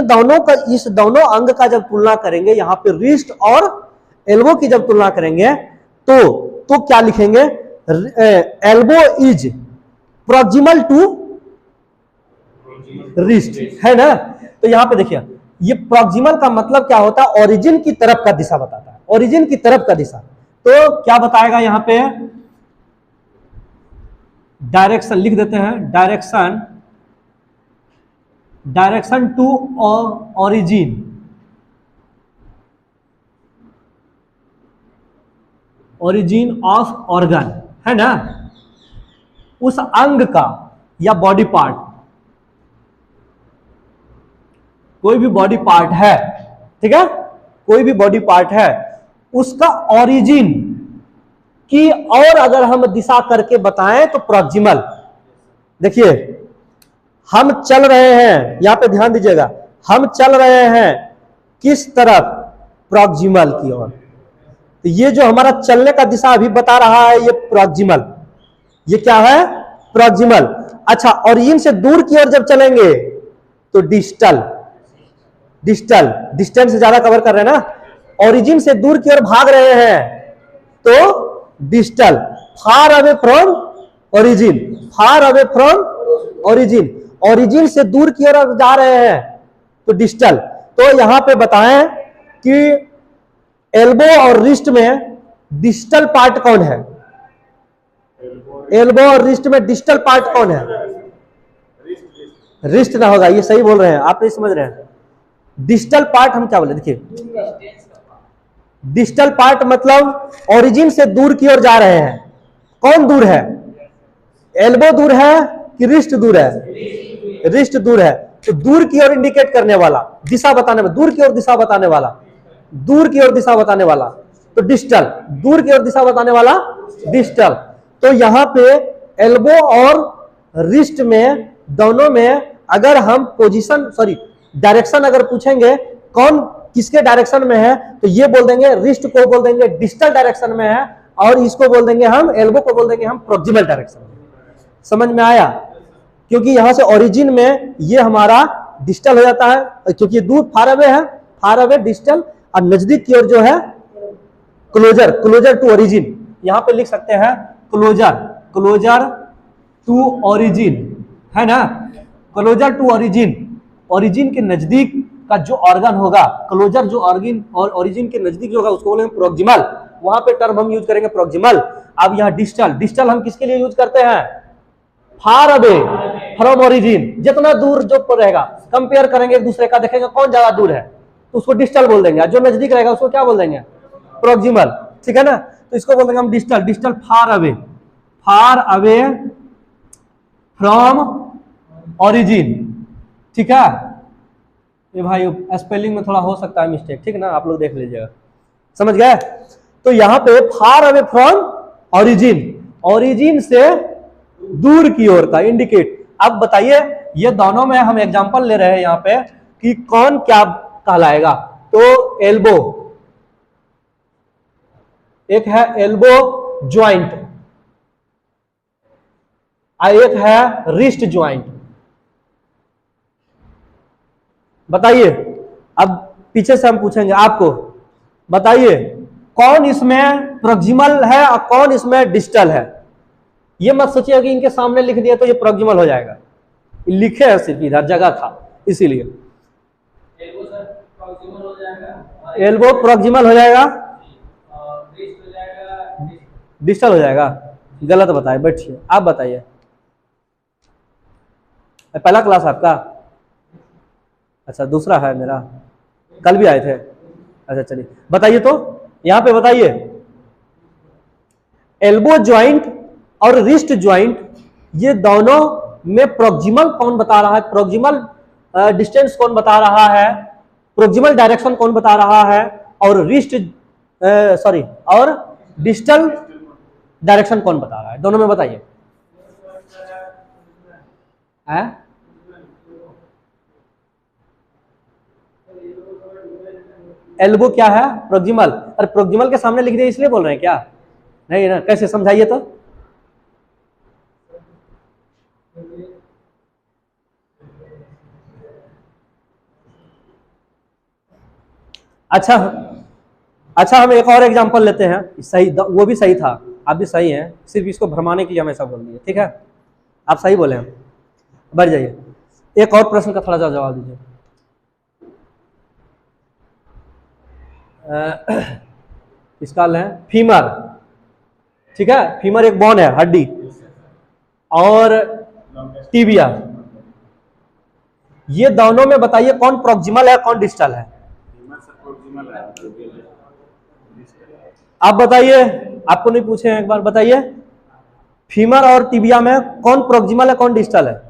दोनों अंग का जब तुलना करेंगे, यहां पे रिस्ट और एल्बो की जब तुलना करेंगे, तो क्या लिखेंगे? Elbow is proximal to wrist, है ना। तो यहां पे देखिए, ये प्रॉक्सिमल का मतलब क्या होता है? ओरिजिन की तरफ का दिशा बताता है, ओरिजिन की तरफ का दिशा। तो क्या बताएगा यहां पे? डायरेक्शन लिख देते हैं, direction to origin of organ, है ना, उस अंग का या बॉडी पार्ट, कोई भी बॉडी पार्ट है, ठीक है, कोई भी बॉडी पार्ट है, उसका ओरिजिन की और अगर हम दिशा करके बताएं तो प्रॉक्सिमल। देखिए, हम चल रहे हैं, यहां पे ध्यान दीजिएगा, हम चल रहे हैं किस तरफ? प्रॉक्सिमल की ओर। तो ये जो हमारा चलने का दिशा अभी बता रहा है, ये प्रॉक्सिमल, ये क्या है? प्रॉक्सिमल। अच्छा, ओरिजिन से दूर की ओर जब चलेंगे तो डिस्टेंस ज्यादा कवर कर रहे हैं ना। ओरिजिन से दूर की ओर भाग रहे हैं तो distal, far away from origin, origin से दूर की ओर जा रहे हैं तो डिस्टल। तो यहां पे बताएं कि एल्बो और रिस्ट में डिस्टल पार्ट कौन है? एल्बो और रिस्ट में डिस्टल पार्ट कौन है? रिस्ट ना होगा, ये सही बोल रहे हैं, आप नहीं समझ रहे हैं। डिस्टल पार्ट हम क्या बोले? देखिए, डिस्टल पार्ट मतलब ओरिजिन से दूर की ओर जा रहे हैं। कौन दूर है? एल्बो दूर है कि रिस्ट दूर है? रिस्ट दूर है। तो दूर की ओर इंडिकेट करने वाला, दिशा बताने में, दूर की ओर दिशा बताने वाला, दूर की ओर दिशा बताने वाला, तो डिस्टल, दूर की ओर दिशा बताने वाला डिस्टल। तो यहां पे एल्बो और रिस्ट में, दोनों में अगर हम डायरेक्शन अगर पूछेंगे कौन किसके डायरेक्शन में है, तो ये बोल देंगे रिस्ट को बोल देंगे डिस्टल डायरेक्शन में है, और इसको बोल देंगे हम, एल्बो को बोल देंगे हम प्रोक्सिमल डायरेक्शन में। समझ में आया? क्योंकि यहां से ओरिजिन में ये हमारा डिस्टल हो जाता है, क्योंकि दूर फार अवे है, फार अवे डिस्टल, और नजदीक की ओर जो है क्लोजर, क्लोजर टू ओरिजिन। यहां पे लिख सकते हैं क्लोजर, क्लोजर टू ओरिजिन, है ना, क्लोजर टू ओरिजिन। ओरिजिन के नजदीक का जो ऑर्गन होगा, क्लोजर जो ऑर्गन और ओरिजिन के नजदीक जो होगा उसको बोलेंगे प्रोक्सिमल। वहां पे टर्म हम यूज करेंगे प्रोक्सिमल। अब यहाँ डिस्टल, डिस्टल हम किसके लिए यूज करते हैं? फार अवे फ्रॉम ओरिजिन, जितना दूर जो रहेगा, कंपेयर करेंगे एक दूसरे का, देखेंगे कौन ज्यादा दूर है तो उसको डिस्टल बोल देंगे, जो नजदीक रहेगा उसको क्या बोल देंगे? प्रोक्सिमल। ठीक है ना, तो इसको बोल देंगे हम distal, distal far away, far away from origin. ठीक है, ये भाई स्पेलिंग में थोड़ा हो सकता है मिस्टेक, ठीक है ना, आप लोग देख लीजिएगा। समझ गए? तो यहां पे far away from origin, origin से दूर की ओर का इंडिकेट। अब बताइए ये दोनों में हम एग्जांपल ले रहे हैं यहां पे कि कौन क्या कहलाएगा। तो एल्बो, एक है एल्बो ज्वाइंट, एक है रिस्ट ज्वाइंट। बताइए, अब पीछे से हम पूछेंगे आपको, बताइए कौन इसमें प्रोक्सिमल है और कौन इसमें डिस्टल है। ये मत सोचिए कि इनके सामने लिख दिया तो ये प्रोक्सिमल हो जाएगा, लिखे है सिर्फ इधर जगह था इसीलिए। एल्बो प्रोक्सिमल हो जाएगा, डिस्टल हो जाएगा। गलत बताए, बैठिए आप बताइए। पहला क्लास आपका? अच्छा दूसरा है मेरा, कल भी आए थे। अच्छा चलिए बताइए, तो यहां पे बताइए एल्बो ज्वाइंट और रिस्ट ज्वाइंट, ये दोनों में प्रोक्सिमल कौन बता रहा है, प्रोक्सिमल डिस्टेंस कौन बता रहा है, प्रोक्सिमल डायरेक्शन कौन बता रहा है, और रिस्ट सॉरी और डिस्टल डायरेक्शन कौन बता रहा है, दोनों में बताइए। एल्बो क्या है? प्रोक्सिमल। और प्रोक्सिमल के सामने लिख दिया इसलिए बोल रहे हैं क्या? नहीं ना, कैसे समझाइए तो। अच्छा अच्छा, हम एक और एग्जांपल लेते हैं, सही वो भी सही था, आप भी सही हैं, सिर्फ इसको भरमाने के लिए हम ऐसा बोल दिए। ठीक है, आप सही बोले हैं। बढ़ जाइए, एक और प्रश्न का थोड़ा सा जवाब दीजिए। इसका लें फीमर। ठीक है, फीमर एक बोन है, हड्डी, और टिबिया, ये दोनों में बताइए कौन प्रोक्सिमल है कौन डिस्टल है। आप बताइए, आपको नहीं पूछे हैं, एक बार बताइए फीमर और टिबिया में कौन प्रोक्सिमल है कौन डिस्टल है।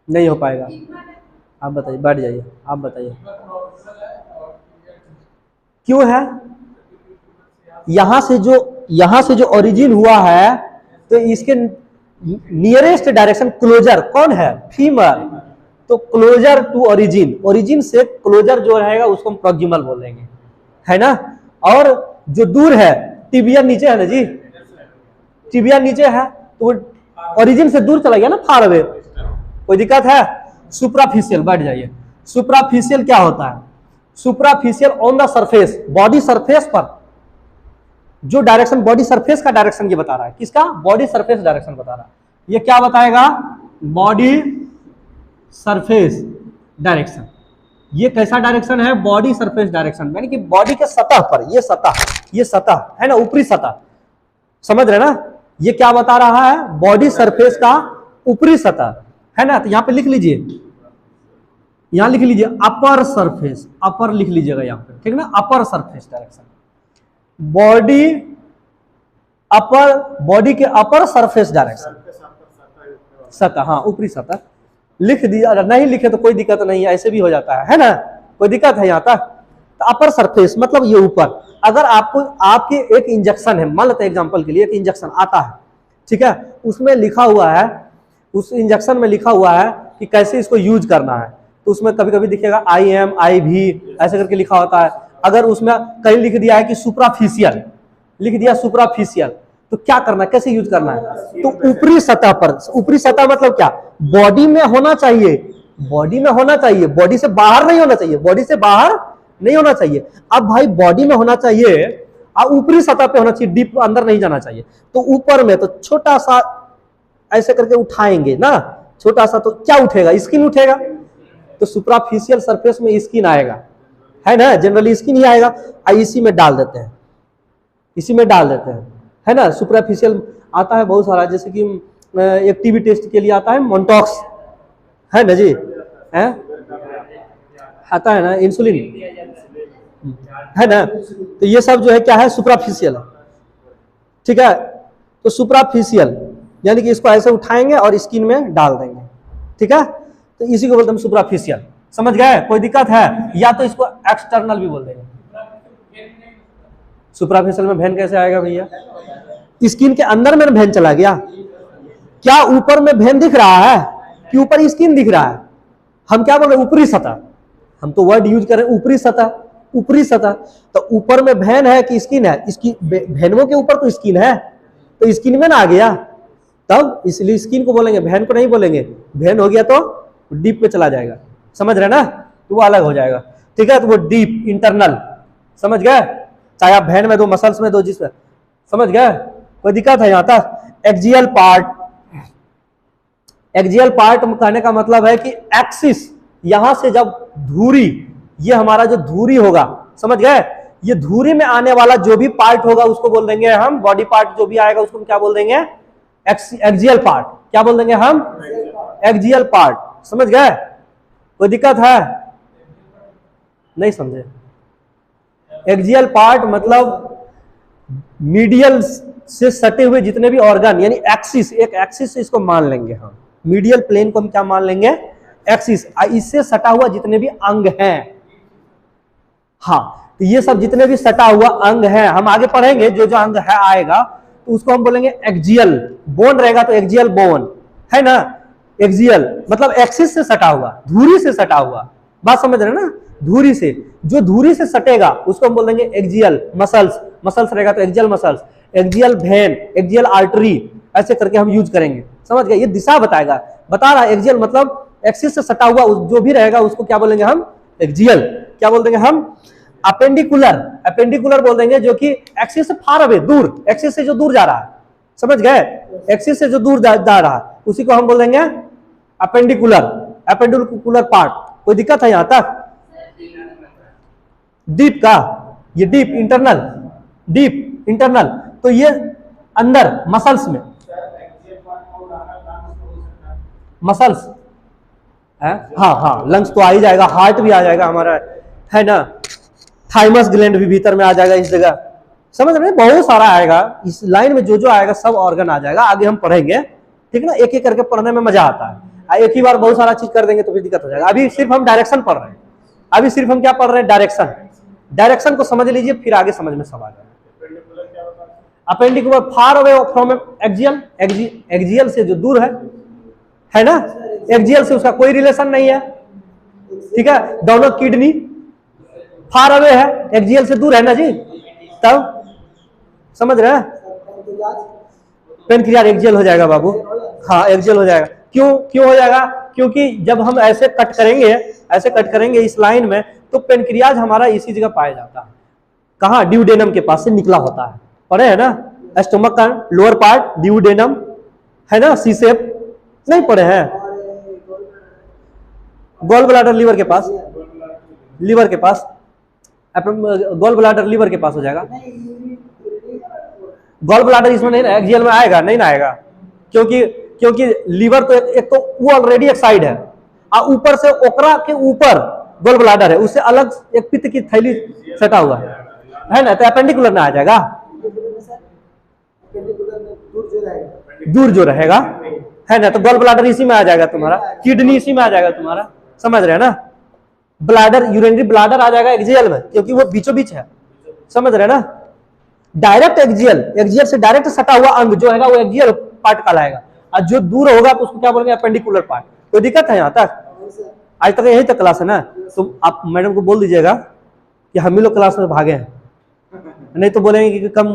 नहीं हो पाएगा, आप बताइए, बैठ जाइए, आप बताइए क्यों है। यहां से जो ओरिजिन हुआ है, तो इसके नियरेस्ट डायरेक्शन क्लोजर कौन है? फीमर। तो क्लोजर टू ओरिजिन, ओरिजिन से क्लोजर जो रहेगा उसको हम प्रोक्सिमल बोल देंगे, है ना। और जो दूर है, टिबिया नीचे है ना जी, टिबिया नीचे है तो ओरिजिन से दूर चला गया ना, फार अवे, कोई दिक्कत है। सुप्राफिशियल, बैठ जाइए। सुप्राफिशियल क्या होता है? Superficial on the surface, body surface पर जो डायरेक्शन, बॉडी सरफेस का डायरेक्शन ये बता रहा है, किसका? बॉडी सरफेस डायरेक्शन बता रहा है। ये क्या बताएगा? Body surface direction. ये कैसा डायरेक्शन है? बॉडी सरफेस डायरेक्शन, यानी कि बॉडी के सतह पर, ये सतह है ना, ऊपरी सतह, समझ रहे ना। ये क्या बता रहा है? बॉडी सरफेस का ऊपरी सतह, है ना। तो यहां पे लिख लीजिए, यहां लिख लीजिए अपर सरफेस, अपर लिख लीजिएगा यहां पे, ठीक है ना, upper surface direction. Body upper, body के अपर सरफेस डायरेक्शन, सतह, हाँ ऊपरी सतह लिख दिया। अगर नहीं लिखे तो कोई दिक्कत नहीं है, ऐसे भी हो जाता है ना, कोई दिक्कत है यहाँ तक? तो अपर सरफेस मतलब ये ऊपर, अगर आपको आपके एक इंजेक्शन है, मान लेते हैं एग्जांपल के लिए एक इंजेक्शन आता है, ठीक है, उसमें लिखा हुआ है, उस इंजेक्शन में लिखा हुआ है कि कैसे इसको यूज करना है, तो उसमें कभी कभी दिखेगा IM IV ऐसे करके लिखा होता है। अगर उसमें कहीं लिख दिया है कि सुपराफिशियल, लिख दिया सुपराफिशियल, तो क्या करना है, कैसे यूज करना है, तो ऊपरी सतह पर, ऊपरी सतह मतलब क्या, बॉडी में होना चाहिए, बॉडी में होना चाहिए, बॉडी से बाहर नहीं होना चाहिए, बॉडी से बाहर नहीं होना चाहिए। अब भाई बॉडी में होना चाहिए और ऊपरी सतह पे होना चाहिए, डीप अंदर नहीं जाना चाहिए, तो ऊपर में तो छोटा सा ऐसे करके उठाएंगे ना, छोटा सा, तो क्या उठेगा, स्किन उठेगा, तो सुपराफिशियल सरफेस में स्किन आएगा, है ना, जनरली स्किन ही आएगा, इसी में डाल देते हैं, इसी में डाल देते हैं, है ना। सुपराफिशियल आता है बहुत सारा, जैसे कि एक टीबी टेस्ट के लिए आता है मोन्टॉक्स, है ना जी, है आता है ना, इंसुलिन, है ना, तो ये सब जो है क्या है, सुपराफिशियल है, ठीक है। तो सुपराफिशियल यानी कि इसको ऐसे उठाएंगे और स्किन में डाल देंगे, ठीक है, तो इसी को बोलते हैं सुपराफिशियल। समझ गए, कोई दिक्कत है, या तो इसको एक्सटर्नल भी बोल देंगे। सुपराफिशियल में वेन कैसे आएगा भैया, स्किन के अंदर में वेन चला गया, क्या ऊपर में वेन दिख रहा है कि ऊपर स्किन दिख रहा है, हम क्या बोल रहे हैं, ऊपरी सतह, हम तो वर्ड यूज करें ऊपरी सतह, ऊपरी सतह, तो ऊपर में वेन है कि स्किन है, इसकी वेनों के ऊपर तो स्किन है, तो स्किन में ना आ गया, तब इसलिए स्किन को बोलेंगे, वेन को नहीं बोलेंगे, वेन हो गया तो डीप में चला जाएगा, समझ रहे ना, तो वो अलग हो जाएगा, ठीक है, तो वो डीप इंटरनल, समझ गए, चाहे आप वेन में दो, मसल्स में दो, जिसमें, समझ गए, कोई दिक्कत है यहाँ तक। एक्सियल पार्ट, एक्सियल पार्ट कहने का मतलब है कि एक्सिस, यहां से जब धुरी, ये हमारा जो धुरी होगा, समझ गए, ये धुरी में आने वाला जो भी पार्ट होगा उसको बोल देंगे हम, बॉडी पार्ट जो भी आएगा उसको हम क्या बोल देंगे, एक्सियल पार्ट, क्या बोल देंगे हम, एक्सियल पार्ट, समझ गए, कोई दिक्कत है, नहीं समझे। एक्सियल पार्ट मतलब मीडियल से सटे हुए जितने भी ऑर्गन, यानी एक्सिस, एक एक्सिस से इसको मान लेंगे हम, मीडियल प्लेन को हम क्या मान लेंगे, एक्सिस, इससे सटा हुआ जितने भी अंग हैं, हाँ, तो ये सब जितने भी सटा हुआ अंग है, हम आगे पढ़ेंगे जो जो अंग है आएगा, तो उसको हम बोलेंगे एक्सियल, बोन रहेगा तो एक्सियल बोन, है ना, एक्सियल मतलब एक्सिस से सटा हुआ, धुरी से सटा हुआ, बात समझ रहे ना, धुरी से, जो धुरी से सटेगा उसको हम बोल देंगे एक्सियल मसल्स, मसल्स रहेगा तो axial muscles, axial when, axial artery, ऐसे करके हम यूज करेंगे, समझ गए, ये दिशा बताएगा, बता रहा है एक्सियल मतलब एक्सिस से सटा हुआ जो भी रहेगा उसको क्या बोलेंगे हम, एक्सियल, क्या बोल देंगे हम, अपेंडिकुलर, अपेंडिकुलर बोल देंगे जो कि एक्सिस से फार अवे, दूर, एक्सिस से जो दूर जा रहा है, समझ गए, एक्सिस से जो दूर जा रहा है उसी को हम बोल देंगे अपेंडिकुलर, अपेंडिकुलर पार्ट, कोई दिक्कत है यहां तक। डीप का, ये डीप इंटरनल, डीप इंटरनल, तो ये अंदर मसल्स में, मसल्स है, हाँ हाँ, लंग्स तो आ ही जाएगा, हार्ट भी आ जाएगा हमारा, है ना, थाइमस ग्लैंड भी भीतर में आ जाएगा इस जगह, समझ रहे हैं, बहुत सारा आएगा इस लाइन में, जो जो आएगा सब ऑर्गन आ जाएगा, आगे हम पढ़ेंगे, ठीक है ना, एक एक करके पढ़ने में मजा आता है, एक ही बार बहुत सारा चीज कर देंगे तो फिर दिक्कत हो जाएगा। अभी सिर्फ हम डायरेक्शन पढ़ रहे हैं, अभी सिर्फ हम क्या पढ़ रहे हैं, डायरेक्शन, डायरेक्शन को समझ लीजिए, फिर आगे समझ में सब आ जाएगा। Appendicular far away from axial, axial से जो दूर है ना, एक्सियल से उसका कोई रिलेशन नहीं है, ठीक है, दोनों किडनी फार अवे है, एक्सियल से दूर है ना जी, तब समझ रहे हैं, पेनक्रियाज एक्सियल हो जाएगा बाबू, हाँ एक्सियल हो जाएगा, क्यों हो जाएगा, क्योंकि जब हम ऐसे कट करेंगे, ऐसे कट करेंगे इस लाइन में, तो पेनक्रियाज हमारा इसी जगह पाया जाता है, कहाँ, ड्यूडेनम के पास से निकला होता है, पढ़े है ना, स्टमक का लोअर पार्ट ड्यूडेनम, है ना, सी शेप, नहीं पढ़े हैं, गॉल ब्लैडर लीवर के पास, लीवर के पास, गॉल ब्लैडर लीवर के पास हो जाएगा, गॉल ब्लैडर इसमें नहीं, एक्सियल में आएगा नहीं ना आएगा, क्योंकि लीवर तो एक तो वो ऑलरेडी एक साइड है, और ऊपर से ओकरा के ऊपर गॉल ब्लैडर है, उससे अलग एक पित्त की थैली सटा हुआ है ना, तो अपेंडिकुलर में आ जाएगा, दूर जो रहेगा, है ना, तो गॉल ब्लैडर इसी में आ जाएगा तुम्हारा, किडनी इसी में आ जाएगा तुम्हारा, समझ रहे हैं ना, ब्लाडर, यूरिनरी ब्लाडर आ जाएगा एक्सियल में, क्योंकि वो बीचों बीच है, समझ रहे ना। डायरेक्ट एक्सियल, एक्सियल से डायरेक्ट सटा हुआ अंग जो है वो एक्सियल पार्ट कहलाएगा, और जो दूर होगा तो उसको क्या बोलेंगे, अपेंडिकुलर पार्ट। कोई दिक्कत है यहाँ तक? आज तक यही तक क्लास है ना। तो आप मैडम को बोल दीजिएगा कि हम ही लोग क्लास में भागे हैं, नहीं तो बोलेंगे कि कम